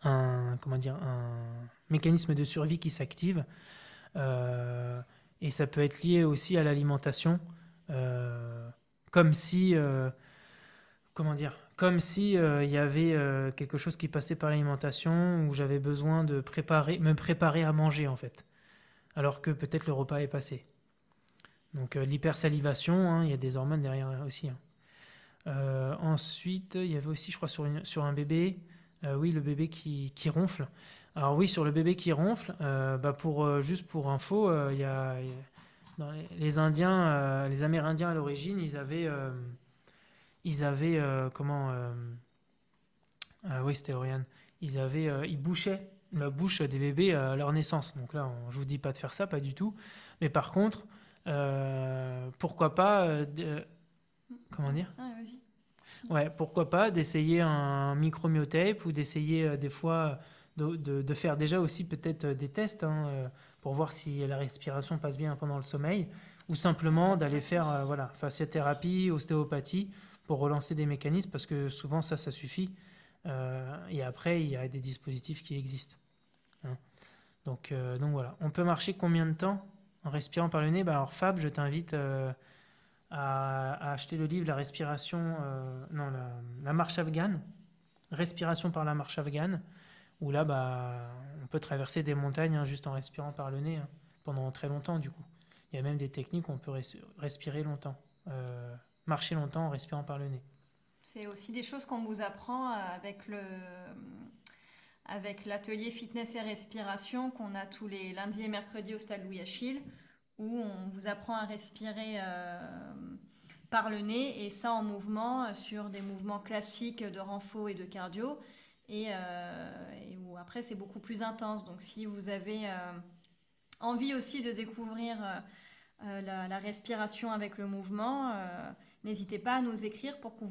comment dire, un mécanisme de survie qui s'active. Et ça peut être lié aussi à l'alimentation, comme si, comment dire, comme si il y avait quelque chose qui passait par l'alimentation où j'avais besoin de me préparer à manger en fait, alors que peut-être le repas est passé. Donc l'hypersalivation, hein, il y a des hormones derrière aussi, hein. Ensuite, il y avait aussi, je crois, sur un bébé, oui, le bébé qui ronfle. Alors oui, sur le bébé qui ronfle, juste pour info, dans les Indiens, les Amérindiens à l'origine, oui, c'était Oriane, ils bouchaient la bouche des bébés à leur naissance. Donc là, je vous dis pas de faire ça, pas du tout. Mais par contre, pourquoi pas, comment dire? Ah, vas-y. Ouais, pourquoi pas d'essayer un micromyotape ou d'essayer des fois de faire déjà aussi peut-être des tests, hein, pour voir si la respiration passe bien pendant le sommeil ou simplement d'aller faire voilà, fasciathérapie, ostéopathie pour relancer des mécanismes parce que souvent ça suffit. Et après, il y a des dispositifs qui existent, hein. Donc voilà. On peut marcher combien de temps en respirant par le nez? Bah, alors Fab, je t'invite à acheter le livre La respiration, non, la marche afghane, respiration par la marche afghane, où là, on peut traverser des montagnes, hein, juste en respirant par le nez, hein, pendant très longtemps du coup. Il y a même des techniques où on peut respirer longtemps, marcher longtemps en respirant par le nez. C'est aussi des choses qu'on vous apprend avec l'atelier fitness et respiration qu'on a tous les lundis et mercredis au Stade Louis Achille, où on vous apprend à respirer par le nez et ça en mouvement sur des mouvements classiques de renfo et de cardio et où après c'est beaucoup plus intense. Donc si vous avez envie aussi de découvrir la respiration avec le mouvement, n'hésitez pas à nous écrire pour qu'on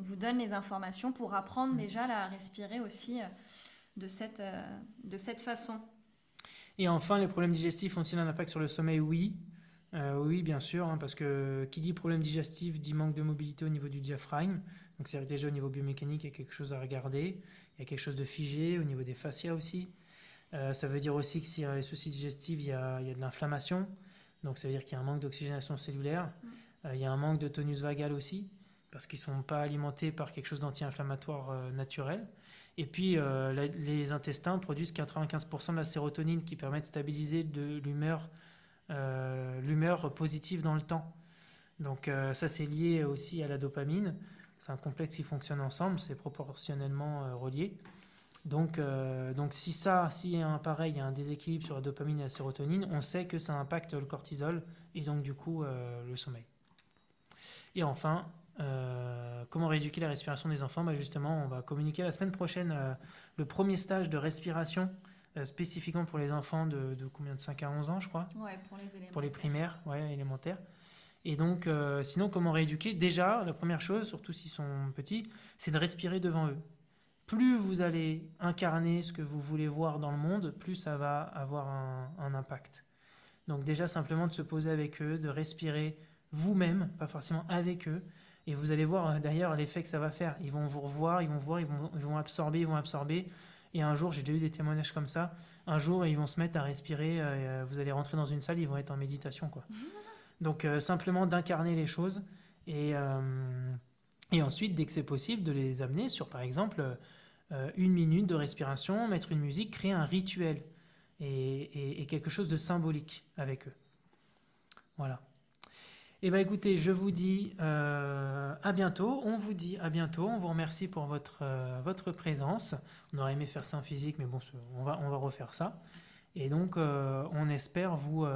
vous donne les informations pour apprendre déjà à respirer aussi de cette façon. Et enfin, les problèmes digestifs ont-ils un impact sur le sommeil? Oui. Oui, bien sûr, hein, parce que qui dit problème digestif dit manque de mobilité au niveau du diaphragme. Donc c'est déjà au niveau biomécanique, il y a quelque chose à regarder. Il y a quelque chose de figé au niveau des fascias aussi. Ça veut dire aussi que s'il y a des soucis digestifs, il y a de l'inflammation. Donc ça veut dire qu'il y a un manque d'oxygénation cellulaire. Il y a un manque de tonus vagal aussi, parce qu'ils ne sont pas alimentés par quelque chose d'anti-inflammatoire naturel. Et puis les intestins produisent 95% de la sérotonine qui permet de stabiliser l'humeur positive dans le temps. Donc ça c'est lié aussi à la dopamine. C'est un complexe qui fonctionne ensemble, c'est proportionnellement relié. Donc si il y a un déséquilibre sur la dopamine et la sérotonine, on sait que ça impacte le cortisol et donc du coup le sommeil. Et enfin, Comment rééduquer la respiration des enfants? Bah, justement, on va communiquer la semaine prochaine le premier stage de respiration spécifiquement pour les enfants de combien de 5 à 11 ans, je crois, Ouais, pour les pour les élémentaires. primaires, ouais, élémentaires. Et donc, sinon, comment rééduquer? Déjà, la première chose, surtout s'ils sont petits, c'est de respirer devant eux. Plus vous allez incarner ce que vous voulez voir dans le monde, plus ça va avoir un impact. Donc déjà, simplement de se poser avec eux, de respirer vous-même, pas forcément avec eux. Et vous allez voir d'ailleurs l'effet que ça va faire. Ils vont vous revoir, ils vont voir, ils vont absorber, ils vont absorber. Et un jour, j'ai déjà eu des témoignages comme ça, un jour, ils vont se mettre à respirer, vous allez rentrer dans une salle, ils vont être en méditation, quoi. Donc simplement d'incarner les choses et ensuite, dès que c'est possible, de les amener sur, par exemple, 1 minute de respiration, mettre une musique, créer un rituel et quelque chose de symbolique avec eux. Voilà. Eh bien écoutez, je vous dis à bientôt. On vous dit à bientôt. On vous remercie pour votre présence. On aurait aimé faire ça en physique, mais bon, on va refaire ça. Et donc, on espère vous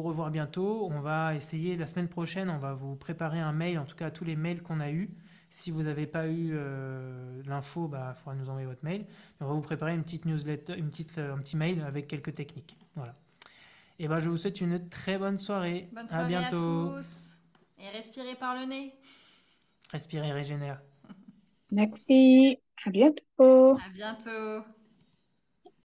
revoir bientôt. On va essayer la semaine prochaine, on va vous préparer un mail, en tout cas à tous les mails qu'on a eus. Si vous n'avez pas eu l'info, bah, il faudra nous envoyer votre mail. Et on va vous préparer une petite newsletter, un petit mail avec quelques techniques. Voilà. Et ben, je vous souhaite une très bonne soirée. Bonne À soirée à bientôt. tous. Et respirez par le nez. Respirez, régénère. Merci. À bientôt. À bientôt.